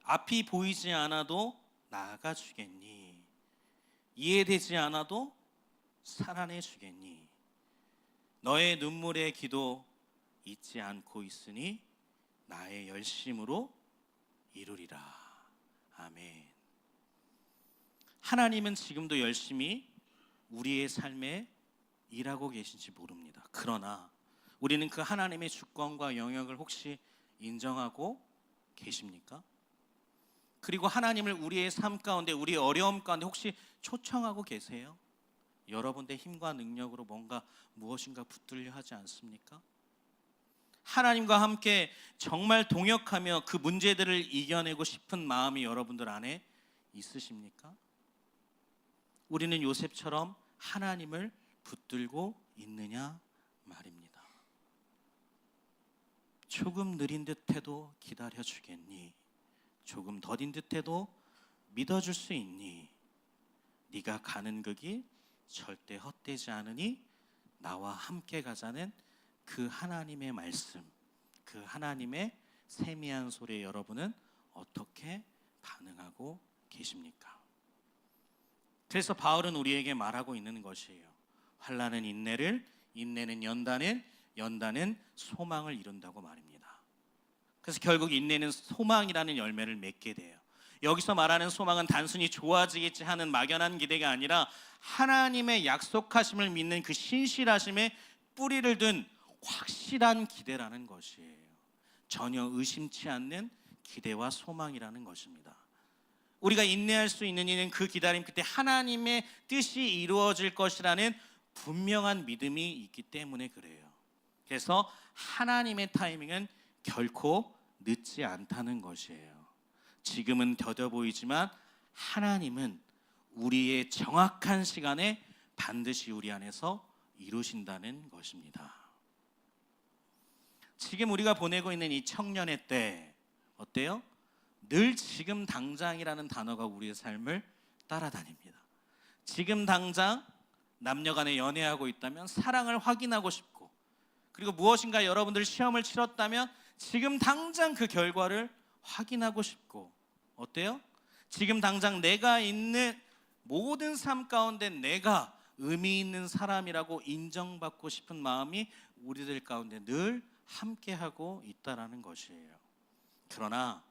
앞이 보이지 않아도 나아가 주겠니? 이해되지 않아도 살아내 주겠니? 너의 눈물의 기도 잊지 않고 있으니 나의 열심으로 이루리라. 아멘. 하나님은 지금도 열심히 우리의 삶에 일하고 계신지 모릅니다. 그러나 우리는 그 하나님의 주권과 영역을 혹시 인정하고 계십니까? 그리고 하나님을 우리의 삶 가운데, 우리의 어려움 가운데 혹시 초청하고 계세요? 여러분의 힘과 능력으로 뭔가 무엇인가 붙들려 하지 않습니까? 하나님과 함께 정말 동역하며 그 문제들을 이겨내고 싶은 마음이 여러분들 안에 있으십니까? 우리는 요셉처럼 하나님을 붙들고 있느냐 말입니다. 조금 느린 듯해도 기다려 주겠니? 조금 더딘 듯해도 믿어줄 수 있니? 네가 가는 그 길 절대 헛되지 않으니 나와 함께 가자는 그 하나님의 말씀, 그 하나님의 세미한 소리에 여러분은 어떻게 반응하고 계십니까? 그래서 바울은 우리에게 말하고 있는 것이에요. 환난은 인내를, 인내는 연단을, 연단은 소망을 이룬다고 말입니다. 그래서 결국 인내는 소망이라는 열매를 맺게 돼요. 여기서 말하는 소망은 단순히 좋아지겠지 하는 막연한 기대가 아니라 하나님의 약속하심을 믿는 그 신실하심에 뿌리를 둔 확실한 기대라는 것이에요. 전혀 의심치 않는 기대와 소망이라는 것입니다. 우리가 인내할 수 있는 이는 그 기다림 끝에 하나님의 뜻이 이루어질 것이라는 분명한 믿음이 있기 때문에 그래요. 그래서 하나님의 타이밍은 결코 늦지 않다는 것이에요. 지금은 더뎌 보이지만 하나님은 우리의 정확한 시간에 반드시 우리 안에서 이루신다는 것입니다. 지금 우리가 보내고 있는 이 청년의 때 어때요? 늘 지금 당장이라는 단어가 우리의 삶을 따라다닙니다. 지금 당장 남녀간에 연애하고 있다면 사랑을 확인하고 싶고, 그리고 무엇인가 여러분들 시험을 치렀다면 지금 당장 그 결과를 확인하고 싶고, 어때요? 지금 당장 내가 있는 모든 삶 가운데 내가 의미 있는 사람이라고 인정받고 싶은 마음이 우리들 가운데 늘 함께하고 있다라는 것이에요. 그러나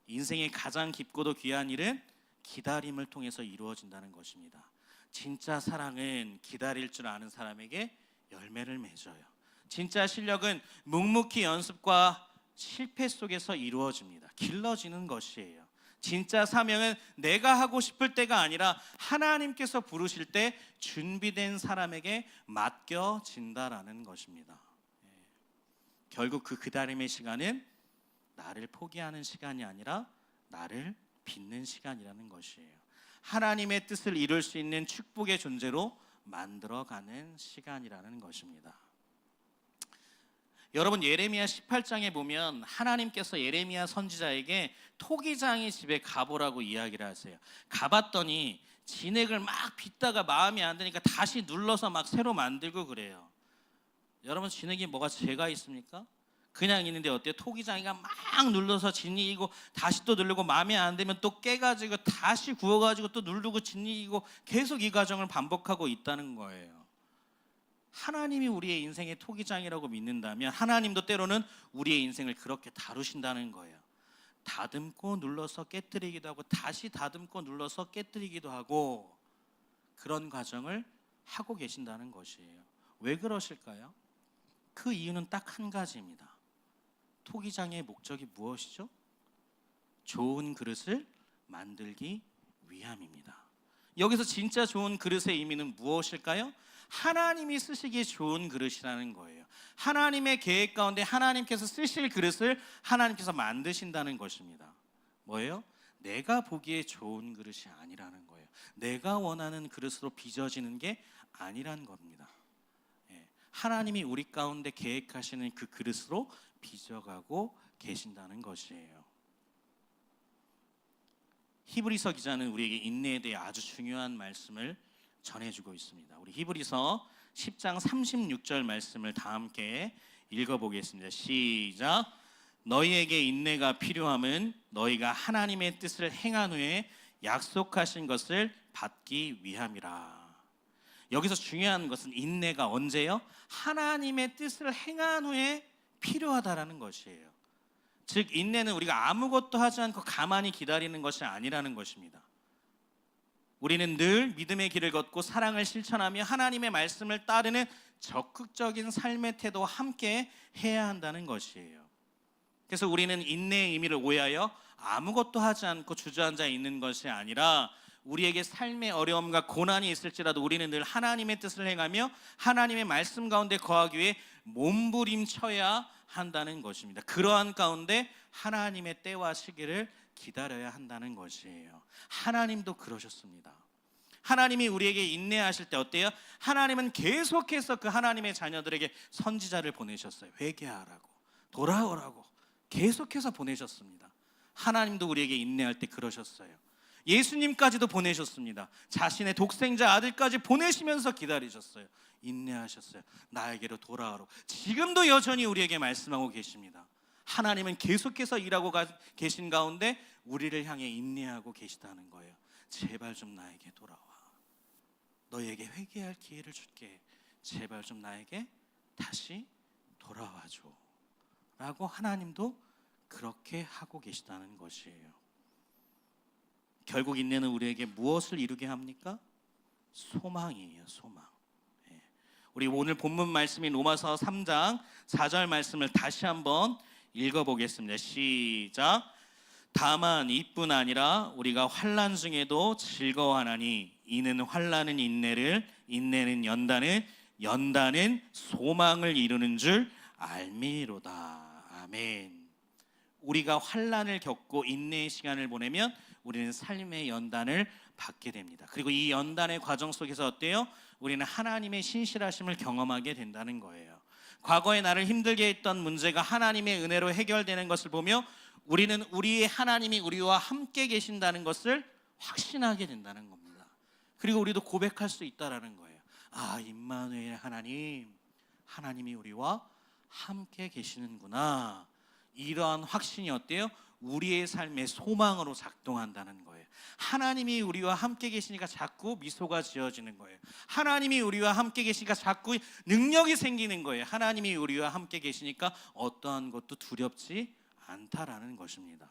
인생의 가장 깊고도 귀한 일은 기다림을 통해서 이루어진다는 것입니다. 진짜 사랑은 기다릴 줄 아는 사람에게 열매를 맺어요. 진짜 실력은 묵묵히 연습과 실패 속에서 이루어집니다. 길러지는 것이에요. 진짜 사명은 내가 하고 싶을 때가 아니라 하나님께서 부르실 때 준비된 사람에게 맡겨진다라는 것입니다. 결국 그 기다림의 시간은 나를 포기하는 시간이 아니라 나를 빚는 시간이라는 것이에요. 하나님의 뜻을 이룰 수 있는 축복의 존재로 만들어가는 시간이라는 것입니다. 여러분, 예레미야 18장에 보면 하나님께서 예레미야 선지자에게 토기장이 집에 가보라고 이야기를 하세요. 가봤더니 진액을 막 빚다가 마음에 안 드니까 다시 눌러서 막 새로 만들고 그래요. 여러분, 진액이 뭐가 죄가 있습니까? 그냥 있는데 어때요? 토기장이가 막 눌러서 진이고 다시 또 누르고 마음에 안 들면 또 깨가지고 다시 구워가지고 또 누르고 진이고 계속 이 과정을 반복하고 있다는 거예요. 하나님이 우리의 인생의 토기장이라고 믿는다면 하나님도 때로는 우리의 인생을 그렇게 다루신다는 거예요. 다듬고 눌러서 깨뜨리기도 하고 다시 다듬고 눌러서 깨뜨리기도 하고 그런 과정을 하고 계신다는 것이에요. 왜 그러실까요? 그 이유는 딱 한 가지입니다. 토기장의 목적이 무엇이죠? 좋은 그릇을 만들기 위함입니다. 여기서 진짜 좋은 그릇의 의미는 무엇일까요? 하나님이 쓰시기 좋은 그릇이라는 거예요. 하나님의 계획 가운데 하나님께서 쓰실 그릇을 하나님께서 만드신다는 것입니다. 뭐예요? 내가 보기에 좋은 그릇이 아니라는 거예요. 내가 원하는 그릇으로 빚어지는 게 아니라는 겁니다. 하나님이 우리 가운데 계획하시는 그 그릇으로 빚어가고 계신다는 것이에요. 히브리서 기자는 우리에게 인내에 대해 아주 중요한 말씀을 전해주고 있습니다. 우리 히브리서 10장 36절 말씀을 다 함께 읽어보겠습니다. 시작. 너희에게 인내가 필요함은 너희가 하나님의 뜻을 행한 후에 약속하신 것을 받기 위함이라. 여기서 중요한 것은 인내가 언제요? 하나님의 뜻을 행한 후에 필요하다라는 것이에요. 즉 인내는 우리가 아무것도 하지 않고 가만히 기다리는 것이 아니라는 것입니다. 우리는 늘 믿음의 길을 걷고 사랑을 실천하며 하나님의 말씀을 따르는 적극적인 삶의 태도와 함께 해야 한다는 것이에요. 그래서 우리는 인내의 의미를 오해하여 아무것도 하지 않고 주저앉아 있는 것이 아니라 우리에게 삶의 어려움과 고난이 있을지라도 우리는 늘 하나님의 뜻을 행하며 하나님의 말씀 가운데 거하기 위해 몸부림쳐야 한다는 것입니다. 그러한 가운데 하나님의 때와 시기를 기다려야 한다는 것이에요. 하나님도 그러셨습니다. 하나님이 우리에게 인내하실 때 어때요? 하나님은 계속해서 그 하나님의 자녀들에게 선지자를 보내셨어요. 회개하라고, 돌아오라고 계속해서 보내셨습니다. 하나님도 우리에게 인내할 때 그러셨어요. 예수님까지도 보내셨습니다. 자신의 독생자 아들까지 보내시면서 기다리셨어요. 인내하셨어요. 나에게로 돌아오라. 지금도 여전히 우리에게 말씀하고 계십니다. 하나님은 계속해서 일하고 계신 가운데 우리를 향해 인내하고 계시다는 거예요. 제발 좀 나에게 돌아와. 너에게 회개할 기회를 줄게. 제발 좀 나에게 다시 돌아와줘. 라고 하나님도 그렇게 하고 계시다는 것이에요. 결국 인내는 우리에게 무엇을 이루게 합니까? 소망이에요. 소망. 우리 오늘 본문 말씀인 로마서 3장 4절 말씀을 다시 한번 읽어보겠습니다. 시작. 다만 이뿐 아니라 우리가 환난 중에도 즐거워하나니 이는 환난은 인내를, 인내는 연단을, 연단은 소망을 이루는 줄 알미로다. 아멘. 우리가 환난을 겪고 인내의 시간을 보내면 우리는 삶의 연단을 받게 됩니다. 그리고 이 연단의 과정 속에서 어때요? 우리는 하나님의 신실하심을 경험하게 된다는 거예요. 과거에 나를 힘들게 했던 문제가 하나님의 은혜로 해결되는 것을 보며 우리는 우리의 하나님이 우리와 함께 계신다는 것을 확신하게 된다는 겁니다. 그리고 우리도 고백할 수 있다라는 거예요. 아, 임마누엘 하나님, 하나님이 우리와 함께 계시는구나. 이러한 확신이 어때요? 우리의 삶의 소망으로 작동한다는 거예요. 하나님이 우리와 함께 계시니까 자꾸 미소가 지어지는 거예요. 하나님이 우리와 함께 계시니까 자꾸 능력이 생기는 거예요. 하나님이 우리와 함께 계시니까 어떠한 것도 두렵지 않다라는 것입니다.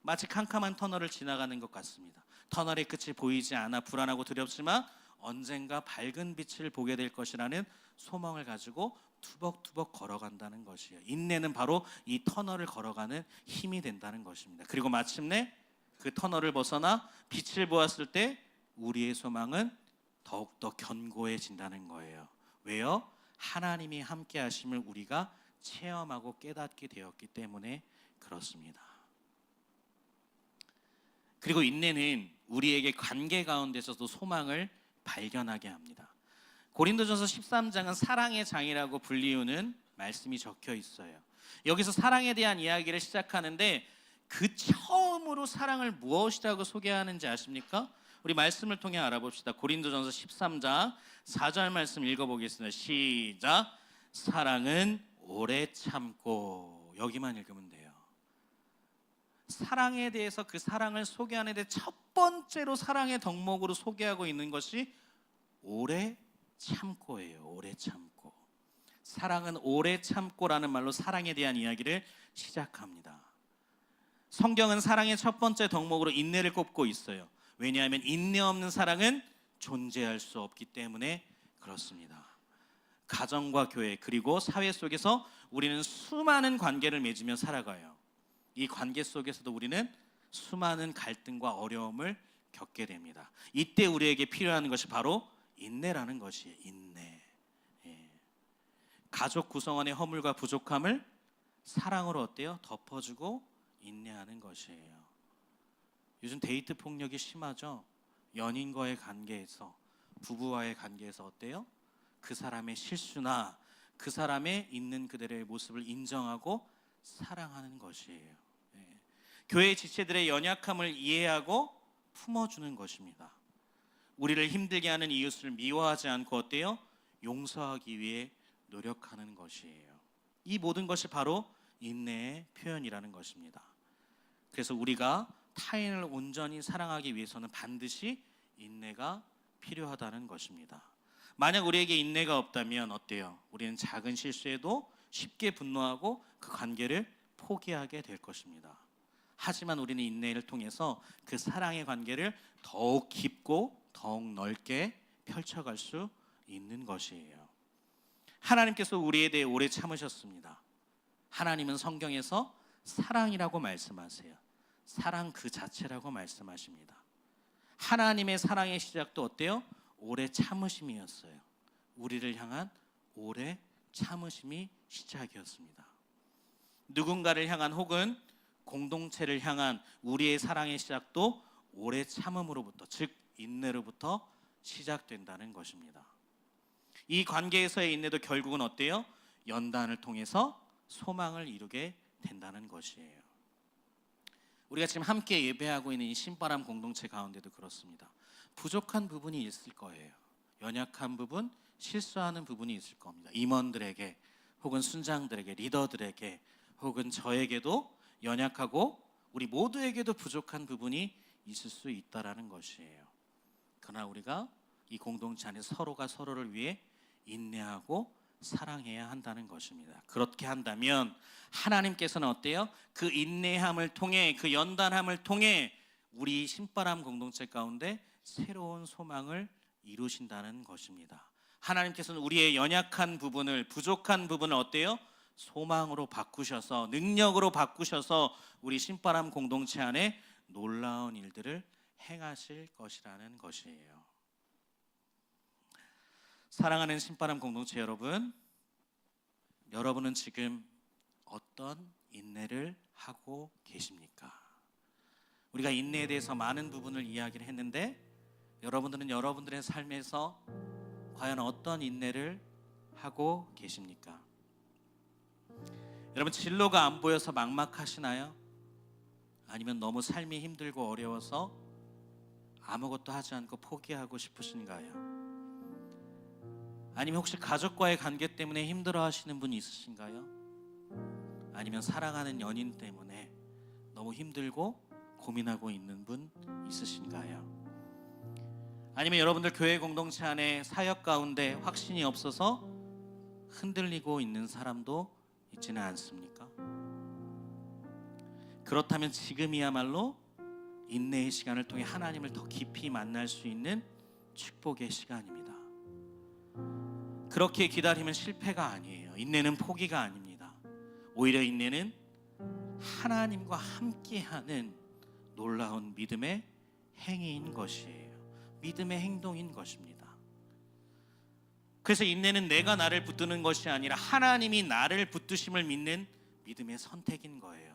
마치 캄캄한 터널을 지나가는 것 같습니다. 터널의 끝이 보이지 않아 불안하고 두렵지만 언젠가 밝은 빛을 보게 될 것이라는 소망을 가지고 투벅투벅 걸어간다는 것이에요. 인내는 바로 이 터널을 걸어가는 힘이 된다는 것입니다. 그리고 마침내 그 터널을 벗어나 빛을 보았을 때 우리의 소망은 더욱더 견고해진다는 거예요. 왜요? 하나님이 함께 하심을 우리가 체험하고 깨닫게 되었기 때문에 그렇습니다. 그리고 인내는 우리에게 관계 가운데서도 소망을 발견하게 합니다. 고린도전서 13장은 사랑의 장이라고 불리우는 말씀이 적혀 있어요. 여기서 사랑에 대한 이야기를 시작하는데 그 처음으로 사랑을 무엇이라고 소개하는지 아십니까? 우리 말씀을 통해 알아봅시다. 고린도전서 13장 4절 말씀 읽어보겠습니다. 시작. 사랑은 오래 참고. 여기만 읽으면 돼요. 사랑에 대해서 그 사랑을 소개하는데 첫 번째로 사랑의 덕목으로 소개하고 있는 것이 오래 참고예요. 오래 참고. 사랑은 오래 참고라는 말로 사랑에 대한 이야기를 시작합니다. 성경은 사랑의 첫 번째 덕목으로 인내를 꼽고 있어요. 왜냐하면 인내 없는 사랑은 존재할 수 없기 때문에 그렇습니다. 가정과 교회 그리고 사회 속에서 우리는 수많은 관계를 맺으며 살아가요. 이 관계 속에서도 우리는 수많은 갈등과 어려움을 겪게 됩니다. 이때 우리에게 필요한 것이 바로 인내라는 것이에요. 인내. 가족 구성원의 허물과 부족함을 사랑으로 어때요? 덮어주고 인내하는 것이에요. 요즘 데이트 폭력이 심하죠. 연인과의 관계에서, 부부와의 관계에서 어때요? 그 사람의 실수나 그 사람의 있는 그대로의 모습을 인정하고 사랑하는 것이에요. 교회 지체들의 연약함을 이해하고 품어주는 것입니다. 우리를 힘들게 하는 이웃을 미워하지 않고 어때요? 용서하기 위해 노력하는 것이에요. 이 모든 것이 바로 인내의 표현이라는 것입니다. 그래서 우리가 타인을 온전히 사랑하기 위해서는 반드시 인내가 필요하다는 것입니다. 만약 우리에게 인내가 없다면 어때요? 우리는 작은 실수에도 쉽게 분노하고 그 관계를 포기하게 될 것입니다. 하지만 우리는 인내를 통해서 그 사랑의 관계를 더욱 깊고 더욱 넓게 펼쳐갈 수 있는 것이에요. 하나님께서 우리에 대해 오래 참으셨습니다. 하나님은 성경에서 사랑이라고 말씀하세요. 사랑 그 자체라고 말씀하십니다. 하나님의 사랑의 시작도 어때요? 오래 참으심이었어요. 우리를 향한 오래 참으심이 시작이었습니다. 누군가를 향한 혹은 공동체를 향한 우리의 사랑의 시작도 오래 참음으로부터, 즉 인내로부터 시작된다는 것입니다. 이 관계에서의 인내도 결국은 어때요? 연단을 통해서 소망을 이루게 된다는 것이에요. 우리가 지금 함께 예배하고 있는 이 신바람 공동체 가운데도 그렇습니다. 부족한 부분이 있을 거예요. 연약한 부분, 실수하는 부분이 있을 겁니다. 임원들에게 혹은 순장들에게, 리더들에게 혹은 저에게도 연약하고 우리 모두에게도 부족한 부분이 있을 수 있다라는 것이에요. 그러나 우리가 이 공동체 안에 서로가 서로를 위해 인내하고 사랑해야 한다는 것입니다. 그렇게 한다면 하나님께서는 어때요? 그 인내함을 통해, 그 연단함을 통해 우리 신바람 공동체 가운데 새로운 소망을 이루신다는 것입니다. 하나님께서는 우리의 연약한 부분을, 부족한 부분을 어때요? 소망으로 바꾸셔서, 능력으로 바꾸셔서 우리 신바람 공동체 안에 놀라운 일들을 행하실 것이라는 것이에요. 사랑하는 신바람 공동체 여러분, 여러분은 지금 어떤 인내를 하고 계십니까? 우리가 인내에 대해서 많은 부분을 이야기를 했는데 여러분들은 여러분들의 삶에서 과연 어떤 인내를 하고 계십니까? 여러분, 진로가 안 보여서 막막하시나요? 아니면 너무 삶이 힘들고 어려워서 아무것도 하지 않고 포기하고 싶으신가요? 아니면 혹시 가족과의 관계 때문에 힘들어 하시는 분이 있으신가요? 아니면 사랑하는 연인 때문에 너무 힘들고 고민하고 있는 분 있으신가요? 아니면 여러분들 교회 공동체 안에 사역 가운데 확신이 없어서 흔들리고 있는 사람도 있지는 않습니까? 그렇다면 지금이야말로 인내의 시간을 통해 하나님을 더 깊이 만날 수 있는 축복의 시간입니다. 그렇게 기다리면 실패가 아니에요. 인내는 포기가 아닙니다. 오히려 인내는 하나님과 함께하는 놀라운 믿음의 행위인 것이에요. 믿음의 행동인 것입니다. 그래서 인내는 내가 나를 붙드는 것이 아니라 하나님이 나를 붙드심을 믿는 믿음의 선택인 거예요.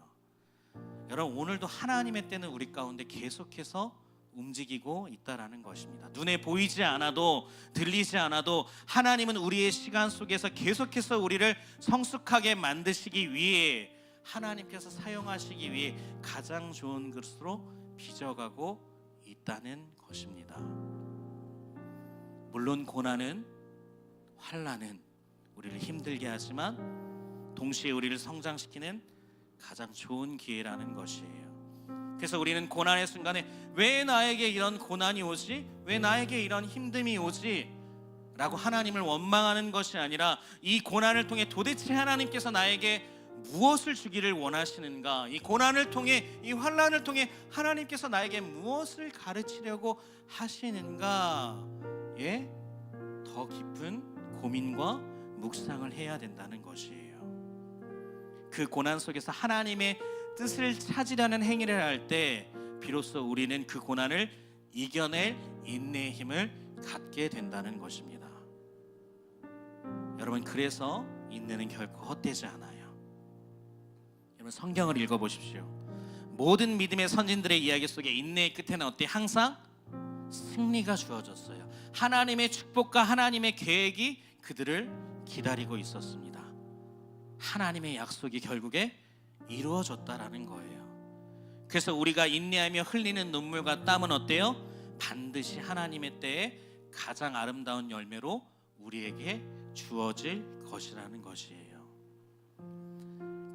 여러분, 오늘도 하나님의 때는 우리 가운데 계속해서 움직이고 있다라는 것입니다. 눈에 보이지 않아도, 들리지 않아도 하나님은 우리의 시간 속에서 계속해서 우리를 성숙하게 만드시기 위해, 하나님께서 사용하시기 위해 가장 좋은 것으로 빚어가고 있다는 것입니다. 물론 고난은, 환난은 우리를 힘들게 하지만 동시에 우리를 성장시키는 가장 좋은 기회라는 것이에요. 그래서 우리는 고난의 순간에 왜 나에게 이런 고난이 오지? 왜 나에게 이런 힘듦이 오지? 라고 하나님을 원망하는 것이 아니라 이 고난을 통해 도대체 하나님께서 나에게 무엇을 주기를 원하시는가? 이 고난을 통해, 이 환난을 통해 하나님께서 나에게 무엇을 가르치려고 하시는가?에 더 깊은 고민과 묵상을 해야 된다는 것이에요. 그 고난 속에서 하나님의 뜻을 찾으려는 행위를 할 때 비로소 우리는 그 고난을 이겨낼 인내의 힘을 갖게 된다는 것입니다. 여러분, 그래서 인내는 결코 헛되지 않아요. 여러분, 성경을 읽어보십시오. 모든 믿음의 선진들의 이야기 속에 인내의 끝에는 어때? 항상 승리가 주어졌어요. 하나님의 축복과 하나님의 계획이 그들을 기다리고 있었습니다. 하나님의 약속이 결국에 이루어졌다라는 거예요. 그래서 우리가 인내하며 흘리는 눈물과 땀은 어때요? 반드시 하나님의 때에 가장 아름다운 열매로 우리에게 주어질 것이라는 것이에요.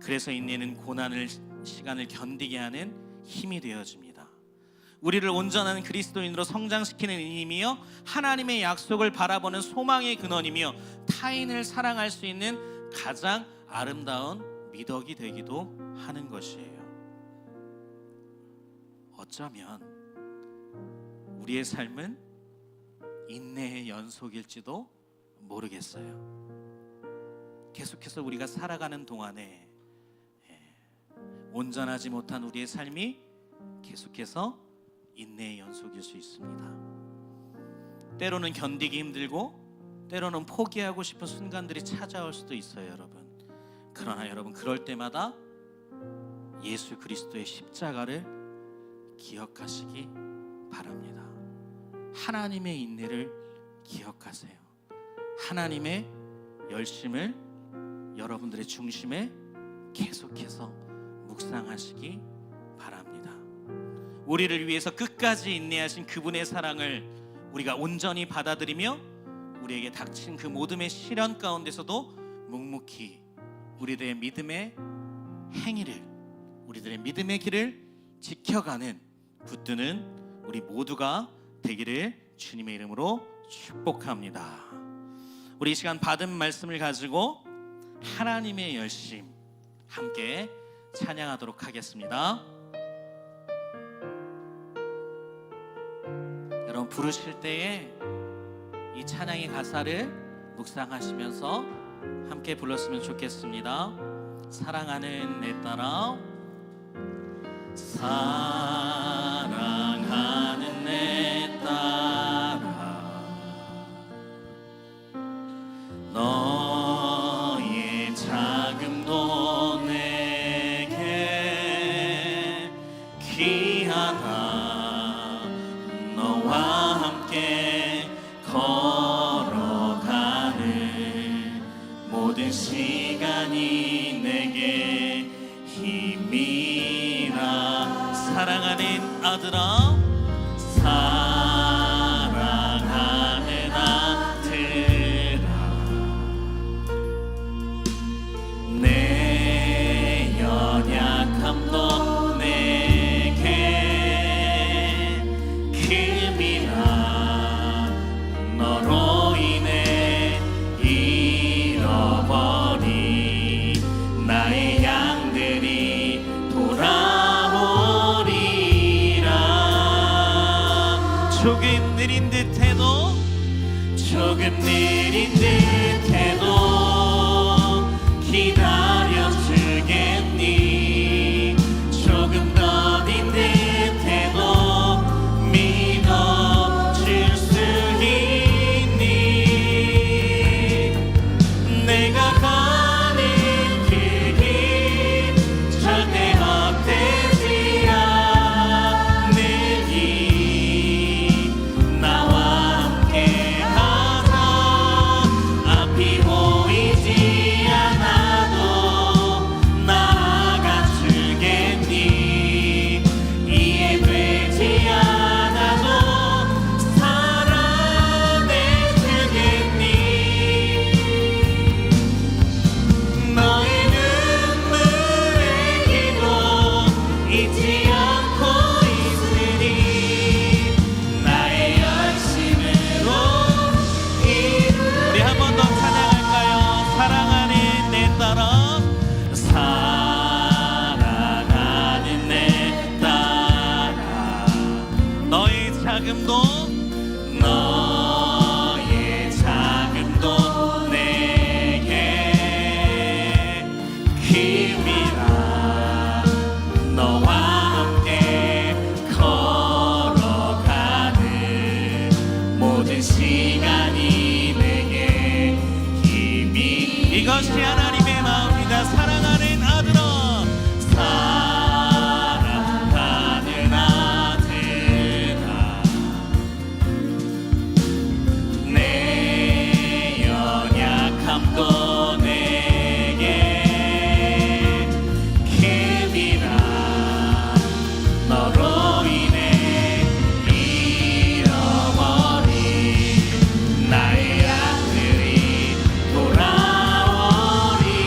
그래서 인내는 고난을, 시간을 견디게 하는 힘이 되어집니다. 우리를 온전한 그리스도인으로 성장시키는 힘이며 하나님의 약속을 바라보는 소망의 근원이며 타인을 사랑할 수 있는 가장 아름다운 미덕이 되기도 하는 것이에요. 어쩌면 우리의 삶은 인내의 연속일지도 모르겠어요. 계속해서 우리가 살아가는 동안에 온전하지 못한 우리의 삶이 계속해서 인내의 연속일 수 있습니다. 때로는 견디기 힘들고 때로는 포기하고 싶은 순간들이 찾아올 수도 있어요, 여러분. 그러나 여러분, 그럴 때마다 예수 그리스도의 십자가를 기억하시기 바랍니다. 하나님의 인내를 기억하세요. 하나님의 열심을 여러분들의 중심에 계속해서 묵상하시기 바랍니다. 우리를 위해서 끝까지 인내하신 그분의 사랑을 우리가 온전히 받아들이며 우리에게 닥친 그 모든 시련 가운데서도 묵묵히 우리들의 믿음의 행위를, 우리들의 믿음의 길을 지켜가는 붙드는 우리 모두가 되기를 주님의 이름으로 축복합니다. 우리 이 시간 받은 말씀을 가지고 하나님의 열심 함께 찬양하도록 하겠습니다. 여러분 부르실 때에 이 찬양의 가사를 묵상하시면서 함께 불렀으면 좋겠습니다. 사랑하는 내 딸아, 사랑하는 내 딸아, 너의 자금도 내게 귀하다. 너와 함께 걸어가는 모든 시간이 내게 힘이라. 사랑하는 아들아, 사랑하는 아들아, 내 연약함도 내게 큼이라. 너로 인해 잃어버린 나의 양들이 돌아오리라. 조금 느린 듯해도, 조금 느린 듯해도 기다려주겠니? 조금 더딘 듯해도 믿어줄 수 있니? 내가 가는 길이 절대 헛되지 않으니 나와 함께 가자. 앞이 보이지 않아도 나아가 주겠니? 이해되지 않아도 사랑해 주겠니? 너의 눈물의 기도 잊지 않고 있으니 나의 열심으로 우리 한 번 더 찬양할까요? 사랑하는 내 딸아, 사랑하는 내 딸아, 너의 자금도 내게 킴이라. 너와 함께 걸어가는 모든 시간이 내게 힘이. 이것이 하나님의 마음이다. 사랑하는 아들아, 사랑하는 아들아, 내 연약함도 내게 킴이라. 너로 인해 잃어버린 나의 양들이 돌아오리라.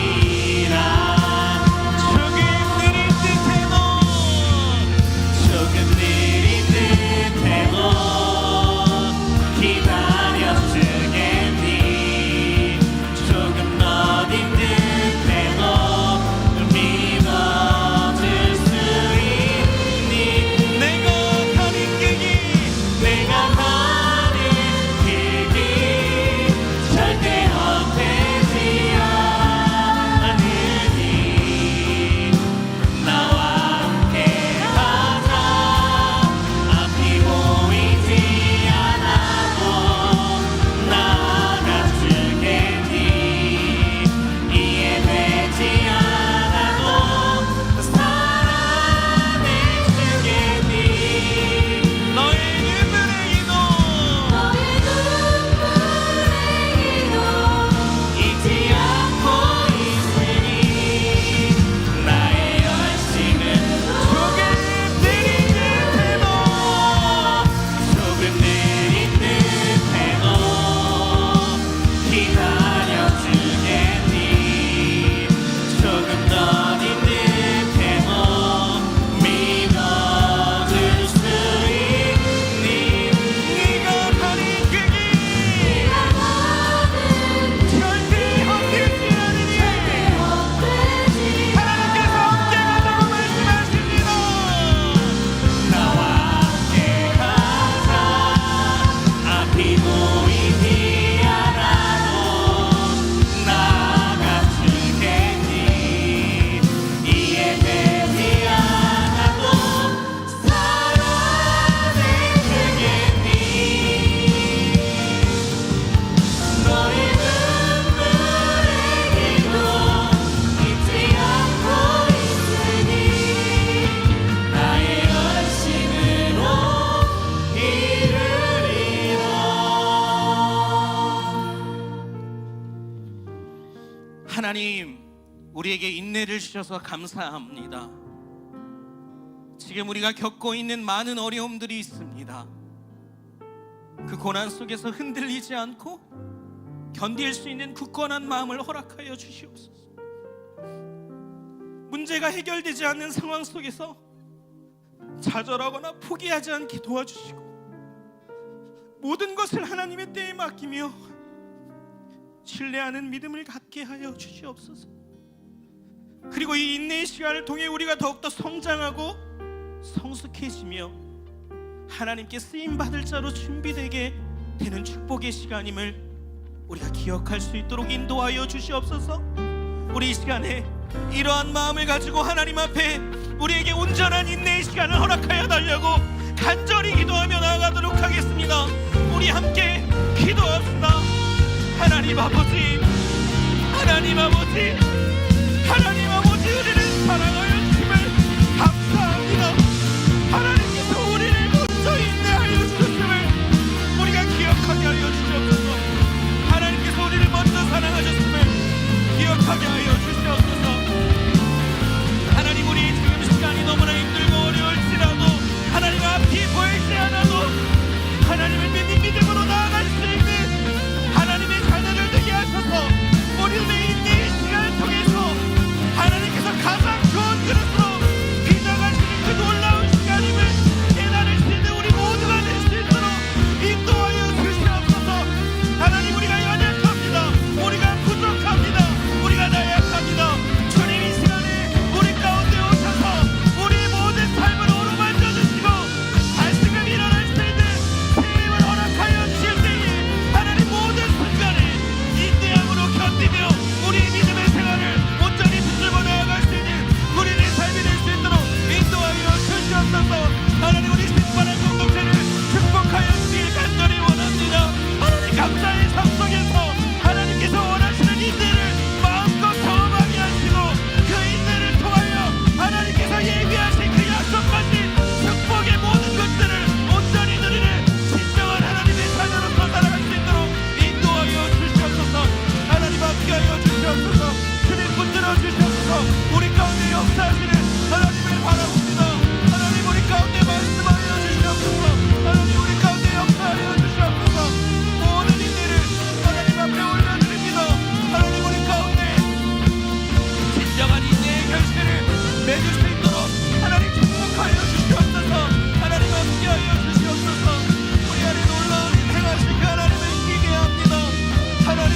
하나님, 우리에게 인내를 주셔서 감사합니다. 지금 우리가 겪고 있는 많은 어려움들이 있습니다. 그 고난 속에서 흔들리지 않고 견딜 수 있는 굳건한 마음을 허락하여 주시옵소서. 문제가 해결되지 않는 상황 속에서 좌절하거나 포기하지 않게 도와주시고, 모든 것을 하나님의 때에 맡기며 신뢰하는 믿음을 갖게 하여 주시옵소서. 그리고 이 인내의 시간을 통해 우리가 더욱더 성장하고 성숙해지며 하나님께 쓰임받을 자로 준비되게 되는 축복의 시간임을 우리가 기억할 수 있도록 인도하여 주시옵소서. 우리 이 시간에 이러한 마음을 가지고 하나님 앞에 우리에게 온전한 인내의 시간을 허락하여 달라고 간절히 기도하며 나아가도록 하겠습니다. 우리 함께 기도합시다. 하나님 아버지, 하나님 아버지, 하나님 아버지, 우리를 사랑하여 주심을 감사합니다. 하나님께서 우리를 먼저 인내하여 주셨음을 우리가 기억하게 하여 주시옵소서. 하나님께서 우리를 먼저 사랑하셨음을 기억하게 하여 주시옵소서. 하나님, 우리 지금 시간이 너무나 힘들고 어려울지라도 하나님 앞이 보이지 않아도 하나님을 믿음으로 나아갈 수 있는 하나님의 자녀들 되게 하셔서 우리의 인내의 시간을 통해서 하나님께서 가장 좋은 그릇으로 빚어가시는 그 놀라운 시간임을 깨달을 수 있는 우리 모두가 될 수 있도록 인도하여 주시옵소서. 하나님, 우리가 연약합니다. 우리가 부족합니다. 우리가 나약합니다. 주님, 이 시간에 우리 가운데 오셔서 우리 모든 삶을 오로만져 주시고 다시금 일어날 수 있는 새 힘을 허락하여 주실 때에 하나님, 모든 순간에 인내함으로 견디며 우리 믿음의 생활을 온전히 붙들고 나아갈 수 있는 우리의 삶이 될 수 있도록 인도하여 주시옵소서. 하나님, 우리 신바람 공동체를 축복하여 주길 간절히 원합니다. 하나님, 감사의 삶 속에서 하나님께서 원하시는 인내를 마음껏 경험하게 하시고 그 인내를 통하여 하나님께서 예비하신 그 약속하신 축복의 모든 것들을 온전히 누리는 진정한 하나님의 자녀로서 살아갈 수 있도록 인도하여 주시옵소서. 하나님, 함께하여 주시옵소서. 주님, 붙들어 주시옵소서. 우리 가운데 역사하시는 하나님을 바라봅니다. 하나님, 우리 가운데 말씀하여 주시옵소서. 하나님, 우리 가운데 역사하여 주시옵소서. 모든 인내를 하나님 앞에 올려드립니다. 하나님, 우리 가운데 진정한 인내의 결실을 맺을 수 있도록 하나님 축복하여 주시옵소서. 하나님, 함께하여 주시옵소서. 우리 안에 놀라운 행하실 그 하나님을 기대합니다. 하나님,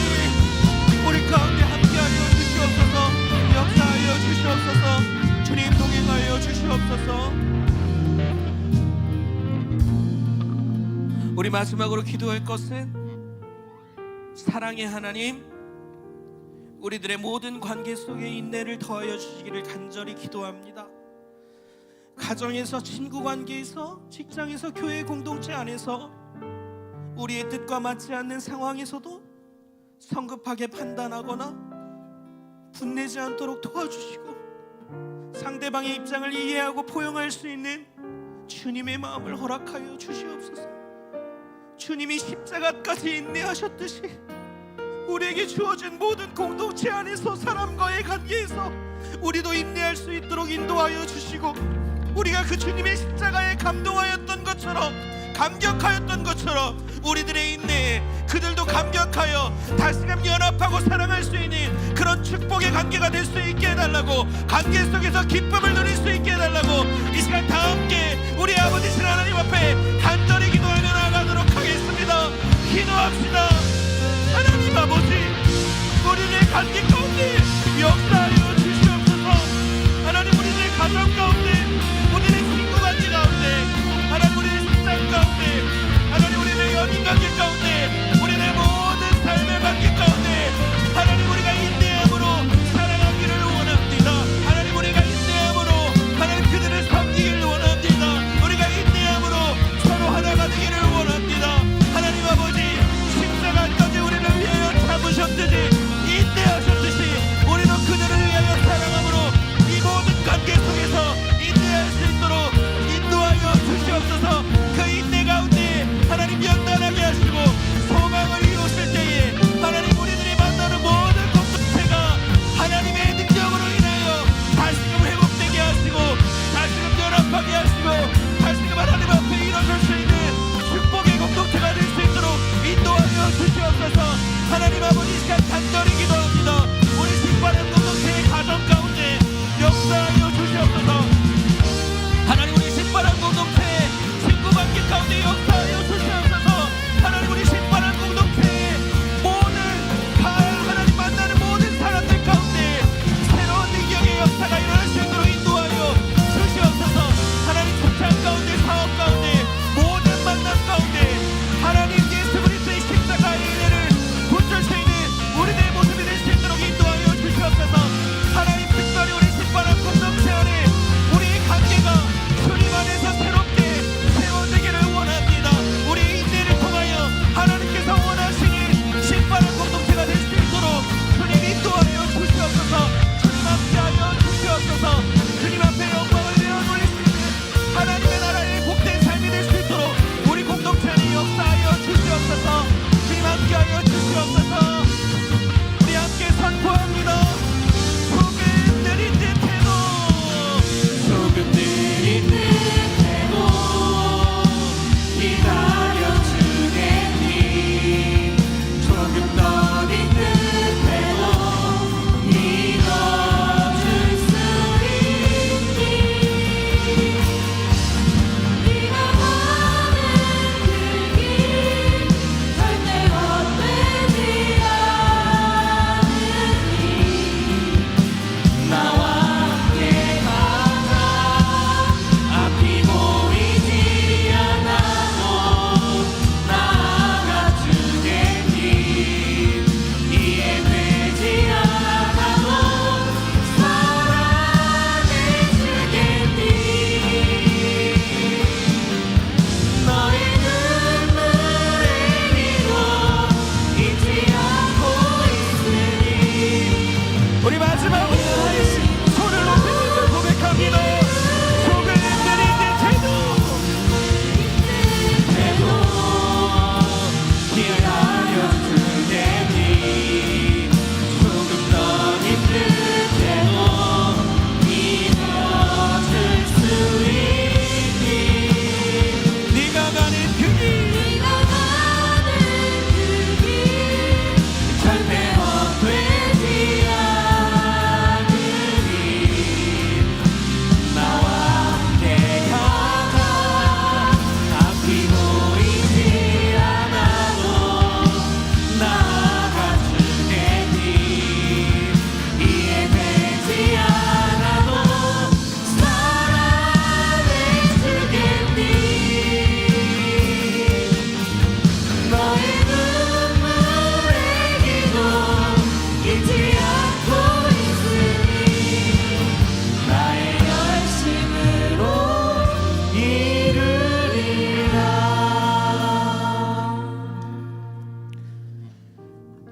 우리 가운데 함께하여 주시옵소서. 역사하여 주시옵소서. 주님, 동행하여 주시옵소서. 우리 마지막으로 기도할 것은 사랑의 하나님, 우리들의 모든 관계 속에 인내를 더하여 주시기를 간절히 기도합니다. 가정에서, 친구 관계에서, 직장에서, 교회 공동체 안에서 우리의 뜻과 맞지 않는 상황에서도 성급하게 판단하거나 분내지 않도록 도와주시고 상대방의 입장을 이해하고 포용할 수 있는 주님의 마음을 허락하여 주시옵소서. 주님이 십자가까지 인내하셨듯이 우리에게 주어진 모든 공동체 안에서 사람과의 관계에서 우리도 인내할 수 있도록 인도하여 주시고, 우리가 그 주님의 십자가에 감동하였던 것처럼, 감격하였던 것처럼 우리들의 인내에 그들도 감격하여 다시금 연합하고 사랑할 수 있는 그런 축복의 관계가 될 수 있게 해달라고, 관계 속에서 기쁨을 누릴 수 있게 해달라고 이 시간 다 함께 우리 아버지신 하나님 앞에 간절히 기도하며 나아가도록 하겠습니다. 기도합시다. 하나님 아버지, 우리의 관계 가운데 역사하여 주시옵소서. 하나님, 우리의 가정 가운데, 우리의 친구 관계 가운데, 하나님, 우리의 직장 가운데, 하나님, 우리의 연인 관계 가운데, 우리의 모든 삶의 관계 가운데 하나님, 우리가 인내함으로 사랑하기를 원합니다. 하나님, 우리가 인내함으로 하나님 그들을 섬기기를 원합니다. 우리가 인내함으로 서로 하나가 되기를 원합니다. 하나님 아버지, 십자가까지 우리를 위하여 참으셨듯이 인내하셨듯이 우리도 그들을 위하여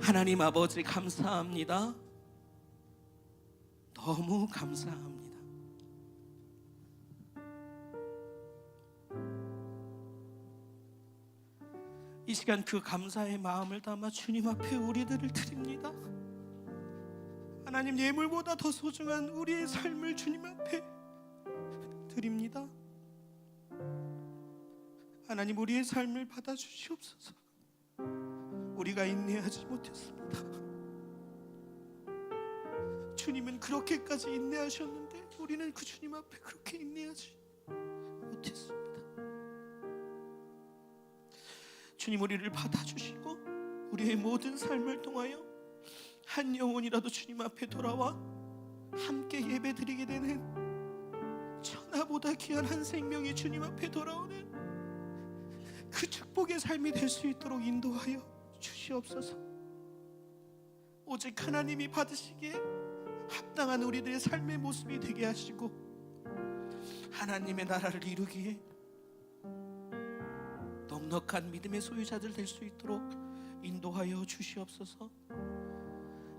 하나님 아버지 감사합니다. 너무 감사합니다. 이 시간 그 감사의 마음을 담아 주님 앞에 우리들을 드립니다. 하나님, 예물보다 더 소중한 우리의 삶을 주님 앞에 드립니다. 하나님, 우리의 삶을 받아주시옵소서. 우리가 인내하지 못했습니다. 주님은 그렇게까지 인내하셨는데 우리는 그 주님 앞에 그렇게 인내하지 못했습니다. 주님, 우리를 받아주시고 우리의 모든 삶을 통하여 한 영혼이라도 주님 앞에 돌아와 함께 예배드리게 되는 천하보다 귀한 한 생명이 주님 앞에 돌아오는 그 축복의 삶이 될 수 있도록 인도하여 주시옵소서. 오직 하나님이 받으시기에 합당한 우리들의 삶의 모습이 되게 하시고 하나님의 나라를 이루기에 넉넉한 믿음의 소유자들 될 수 있도록 인도하여 주시옵소서.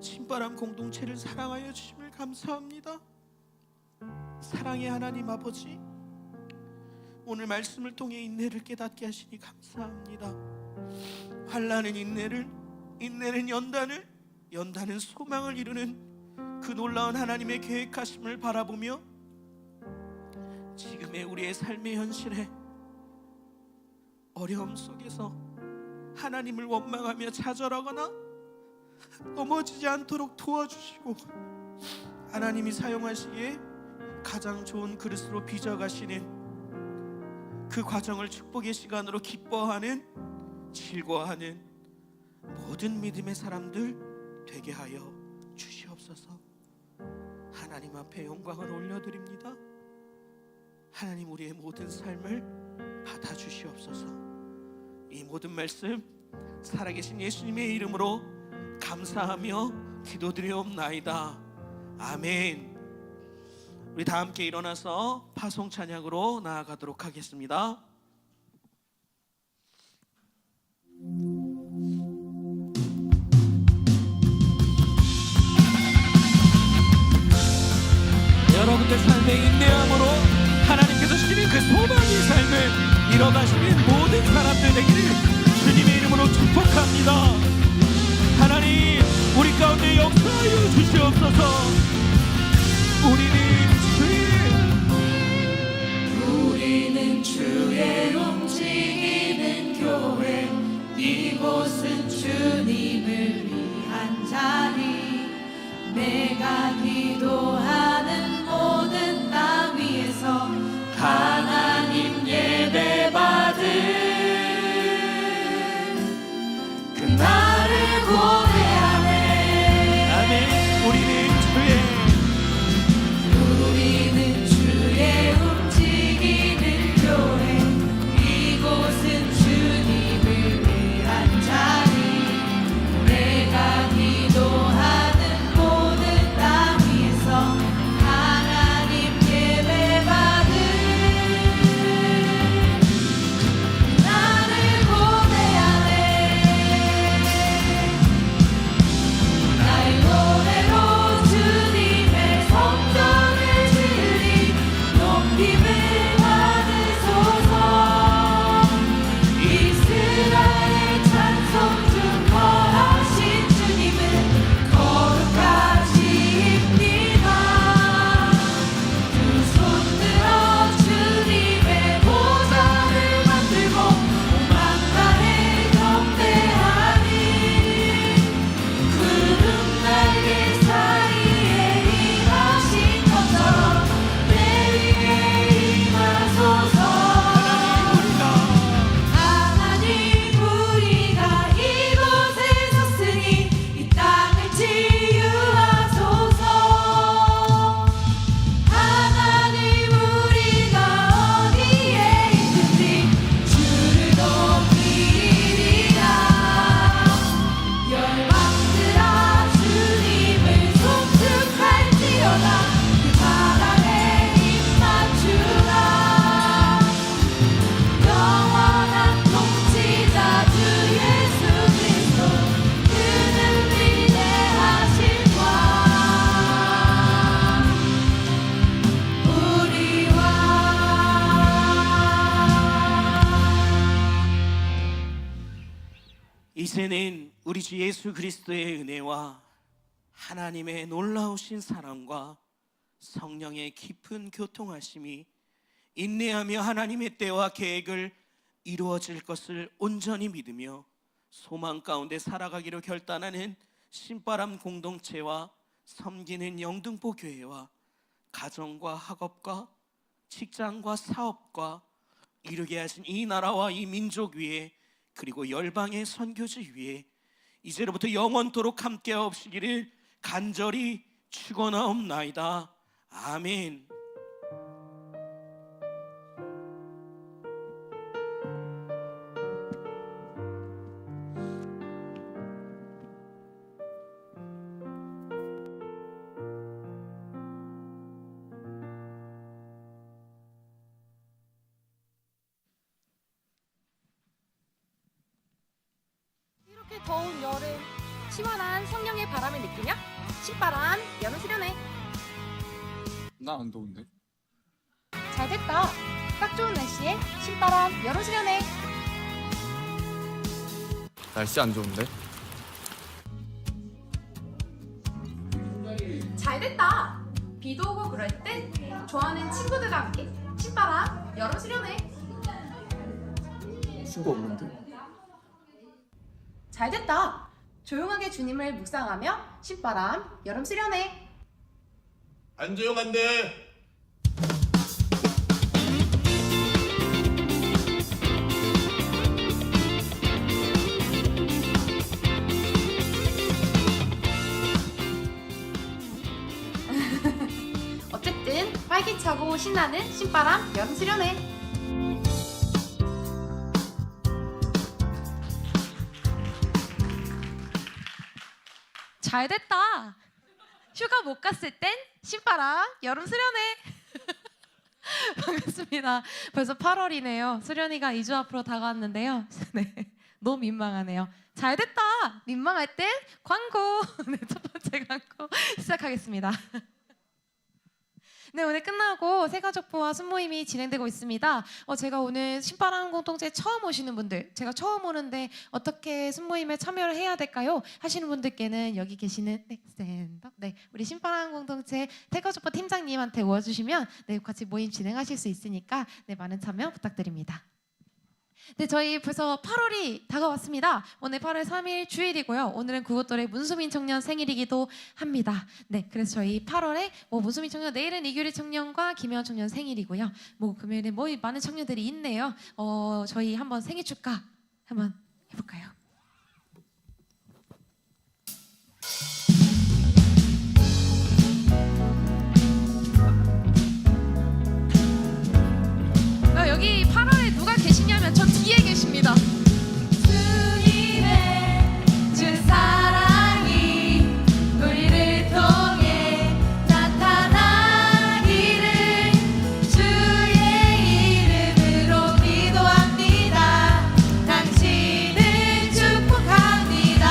신바람 공동체를 사랑하여 주심을 감사합니다. 사랑의 하나님 아버지, 오늘 말씀을 통해 인내를 깨닫게 하시니 감사합니다. 환난은 인내를, 인내는 연단을, 연단은 소망을 이루는 그 놀라운 하나님의 계획하심을 바라보며 지금의 우리의 삶의 현실에 어려움 속에서 하나님을 원망하며 좌절하거나 넘어지지 않도록 도와주시고 하나님이 사용하시기에 가장 좋은 그릇으로 빚어가시는 그 과정을 축복의 시간으로 기뻐하는, 즐거워하는 모든 믿음의 사람들 되게 하여 주시옵소서. 하나님 앞에 영광을 올려드립니다. 하나님, 우리의 모든 삶을 받아주시옵소서. 이 모든 말씀 살아계신 예수님의 이름으로 감사하며 기도드리옵나이다. 아멘. 우리 다 함께 일어나서 파송 찬양으로 나아가도록 하겠습니다. 여러분들 삶에 인내함으로 하나님께서 주시는 그 소망의 삶을 이뤄가시는 모든 사람들 되기를 주님의 이름으로 축복합니다. 하나님, 우리 가운데 역사하여 주시옵소서. 우리는 주의 움직이는 교회, 이곳은 주님을 위한 자리. 내가 기도하는 모든 땅 위에서 하나님 예배 받은 그날을 고대하네. 아멘. 우리는 주의 움직이는 교회, 이곳은 주님을 위한 자리. 내가 기도하는 모든 땅 위에서 이제는 우리 주 예수 그리스도의 은혜와 하나님의 놀라우신 사랑과 성령의 깊은 교통하심이 인내하며 하나님의 때와 계획을 이루어질 것을 온전히 믿으며 소망 가운데 살아가기로 결단하는 신바람 공동체와 섬기는 영등포 교회와 가정과 학업과 직장과 사업과 이루게 하신 이 나라와 이 민족 위에 그리고 열방의 선교지 위에 이제로부터 영원토록 함께하옵시기를 간절히 축원하옵나이다. 아멘. 이렇게 더운 여름 시원한 성령의 바람을 느끼며 신바람 여름 수련회. 나 안 더운데. 잘됐다. 딱 좋은 날씨에 신바람 여름 수련회. 날씨 안 좋은데. 잘됐다. 비도 오고 그럴 땐 좋아하는 친구들과 함께 신바람 여름 수련회. 친구 없는데. 잘됐다. 조용하게 주님을 묵상하며 신바람 여름 수련회. 안 조용한데. 어쨌든 활기차고 신나는 신바람 여름 수련회. 잘됐다. 휴가 못 갔을 땐 신바람 여름 수련회. 반갑습니다. 벌써 8월이네요. 수련이가 2주 앞으로 다가왔는데요. 네, 너무 민망하네요. 잘됐다. 민망할 땐 광고. 네, 첫 번째 광고 시작하겠습니다. 네, 오늘 끝나고 새가족부와 순모임이 진행되고 있습니다. 제가 오늘 신바람 공동체 처음 오시는 분들, 제가 처음 오는데 어떻게 순모임에 참여를 해야 될까요? 하시는 분들께는 여기 계시는 스탠드업, 우리 신바람 공동체 새가족부 팀장님한테 오어주시면 같이 모임 진행하실 수 있으니까 많은 참여 부탁드립니다. 네, 저희 벌써 8월이 다가왔습니다. 오늘 8월 3일 주일이고요. 오늘은 구호돌의 문수민 청년 생일이기도 합니다. 네, 그래서 저희 8월에 문수민 청년, 내일은 이규리 청년과 김혜원 청년 생일이고요. 금요일에 많은 청년들이 있네요. 저희 한번 생일 축하 한번 해볼까요? 여기 8월에 누가 계시냐면 저 뒤에 계십니다. 주님의 주 사랑이 우리를 통해 나타나기를 주의 이름으로 기도합니다. 당신을 축복합니다.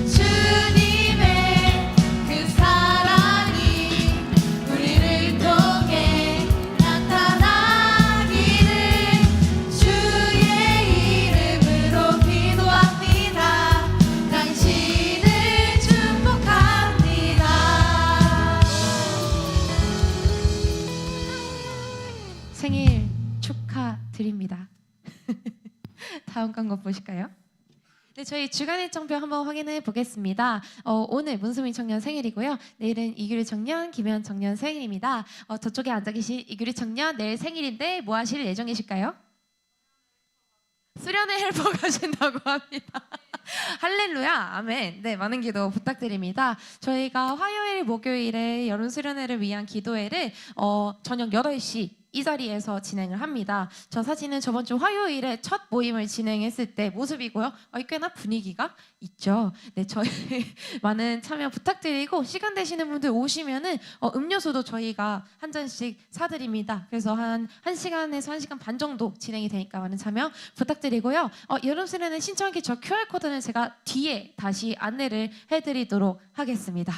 주님의 그 사랑이 우리를 통해 나타나기를 주의 이름으로 기도합니다. 당신을 축복합니다. 생일 축하드립니다. 다음 광고 보실까요? 네, 저희 주간 일정표 한번 확인해 보겠습니다. 오늘 문수민 청년 생일이고요. 내일은 이규리 청년, 김현 청년 생일입니다. 저쪽에 앉아 계신 이규리 청년 내일 생일인데 뭐 하실 예정이실까요? 수련회 헬퍼 가신다고 합니다. 할렐루야, 아멘. 네, 많은 기도 부탁드립니다. 저희가 화요일, 목요일에 여름 수련회를 위한 기도회를 저녁 8시 이 자리에서 진행을 합니다. 저 사진은 저번 주 화요일에 첫 모임을 진행했을 때 모습이고요. 꽤나 분위기가 있죠. 네, 저희 많은 참여 부탁드리고 시간 되시는 분들 오시면은 음료수도 저희가 한 잔씩 사드립니다. 그래서 한 1시간에서 1시간 반 정도 진행이 되니까 많은 참여 부탁드리고요. 여름 수련회 신청하기 저 QR코드는 제가 뒤에 다시 안내를 해드리도록 하겠습니다.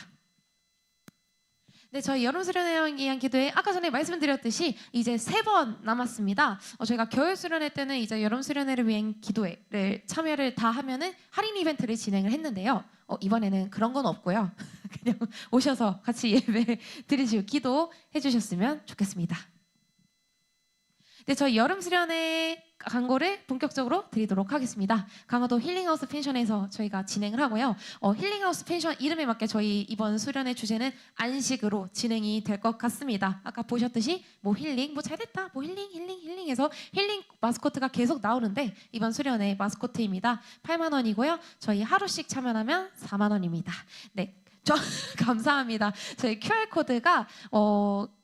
네, 저희 여름 수련회를 위한 기도회 아까 전에 말씀드렸듯이 이제 3번 남았습니다. 저희가 겨울 수련회 때는 이제 여름 수련회를 위한 기도회를 참여를 다 하면은 할인 이벤트를 진행을 했는데요. 이번에는 그런 건 없고요. 그냥 오셔서 같이 예배 드리시고 기도해 주셨으면 좋겠습니다. 네, 저희 여름 수련회 광고를 본격적으로 드리도록 하겠습니다. 강화도 힐링하우스 펜션에서 저희가 진행을 하고요. 힐링하우스 펜션 이름에 맞게 저희 이번 수련회 주제는 안식으로 진행이 될 것 같습니다. 아까 보셨듯이 뭐 힐링, 뭐 잘됐다, 뭐 힐링해서 힐링 마스코트가 계속 나오는데 이번 수련회 마스코트입니다. 8만 원이고요. 저희 하루씩 참여하면 4만 원입니다. 네. 감사합니다. 저희 QR코드가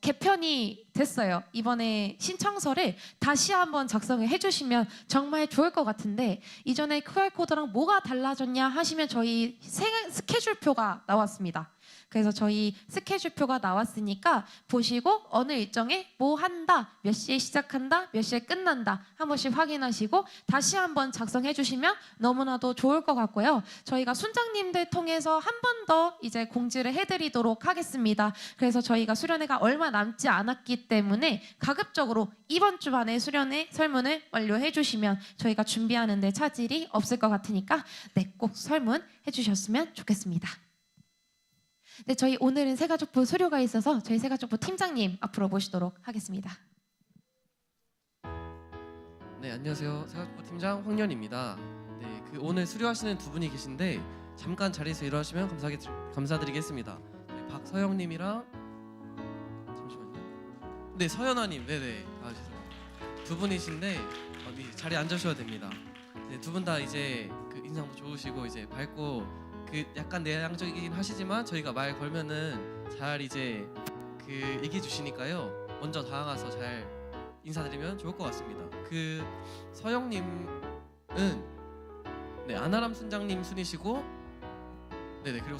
개편이 됐어요. 이번에 신청서를 다시 한번 작성을 해주시면 정말 좋을 것 같은데 이전에 QR코드랑 뭐가 달라졌냐 하시면 저희 스케줄표가 나왔습니다. 그래서 저희 스케줄표가 나왔으니까 보시고 어느 일정에 뭐 한다, 몇 시에 시작한다, 몇 시에 끝난다 한 번씩 확인하시고 다시 한번 작성해 주시면 너무나도 좋을 것 같고요. 저희가 순장님들 통해서 한 번 더 이제 공지를 해드리도록 하겠습니다. 그래서 저희가 수련회가 얼마 남지 않았기 때문에 가급적으로 이번 주 안에 수련회 설문을 완료해 주시면 저희가 준비하는 데 차질이 없을 것 같으니까 네, 꼭 설문해 주셨으면 좋겠습니다. 네, 저희 오늘은 새가족부 수료가 있어서 저희 새가족부 팀장님 앞으로 모시도록 하겠습니다. 네, 안녕하세요. 새가족부 팀장 황년입니다. 네, 오늘 수료하시는 두 분이 계신데 잠깐 자리에서 일어나시면 감사드리겠습니다. 네, 박서영님이랑 잠시만요. 네, 서연아님, 네네. 죄송합니다. 두 분이신데 네, 자리에 앉으셔야 됩니다. 네, 두 분 다 이제 인상도 좋으시고 이제 밝고 약간 내향적이긴 하시지만 저희가 말 걸면은 잘 이제 얘기해 주시니까요. 먼저 다가가서 잘 인사드리면 좋을 것 같습니다. 서영님은 네, 아나람 순장님 순이시고 네네, 그리고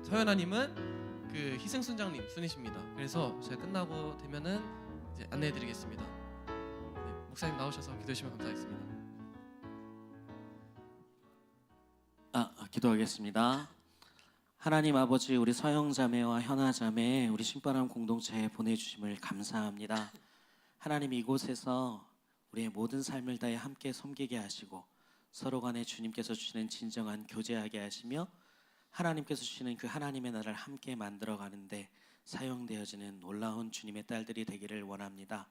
서연아님은 희승 순장님 순이십니다. 그래서 제가 끝나고 되면은 이제 안내해드리겠습니다. 네, 목사님 나오셔서 기도하시면 감사하겠습니다. 기도하겠습니다. 하나님 아버지, 우리 서영 자매와 현아 자매, 우리 신바람 공동체에 보내주심을 감사합니다. 하나님, 이곳에서 우리의 모든 삶을 다해 함께 섬기게 하시고 서로 간에 주님께서 주시는 진정한 교제하게 하시며 하나님께서 주시는 그 하나님의 나라를 함께 만들어가는데 사용되어지는 놀라운 주님의 딸들이 되기를 원합니다.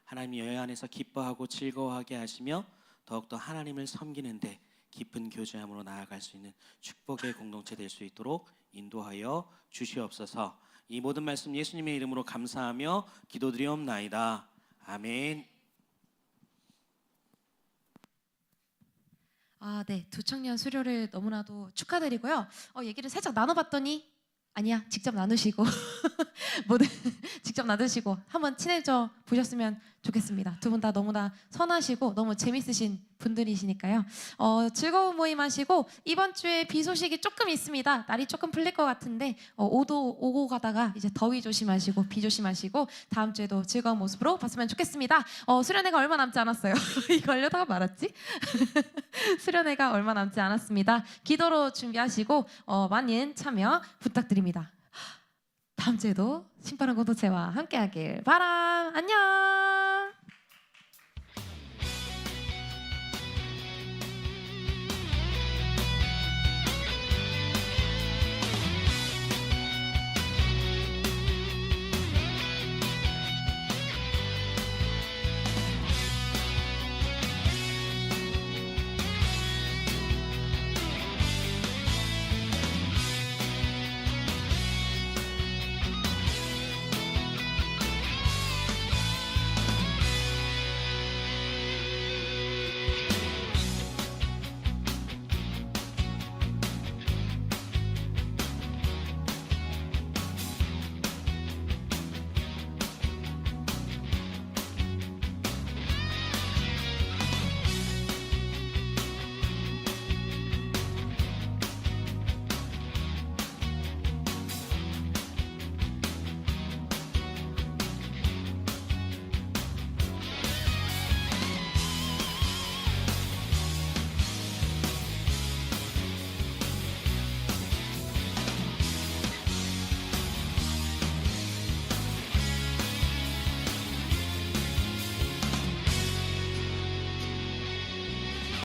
하나님, 여호 안에서 기뻐하고 즐거워하게 하시며 더욱더 하나님을 섬기는데 깊은 교제함으로 나아갈 수 있는 축복의 공동체 될 수 있도록 인도하여 주시옵소서. 이 모든 말씀 예수님의 이름으로 감사하며 기도드리옵나이다. 아멘. 네, 두 청년 수료를 너무나도 축하드리고요. 얘기를 살짝 나눠봤더니 아니야, 직접 나누시고 모두 직접 나누시고 한번 친해져 보셨으면 좋겠습니다. 두 분 다 너무나 선하시고 너무 재밌으신 분들이시니까요. 즐거운 모임 하시고 이번 주에 비 소식이 조금 있습니다. 날이 조금 풀릴 것 같은데 오고 가다가 이제 더위 조심하시고 비 조심하시고 다음 주에도 즐거운 모습으로 봤으면 좋겠습니다. 수련회가 얼마 남지 않았어요. 이거 하려다가 말았지? 수련회가 얼마 남지 않았습니다. 기도로 준비하시고 많은 참여 부탁드립니다. 다음 주에도 신바람 공동체와 함께하길 바람. 안녕.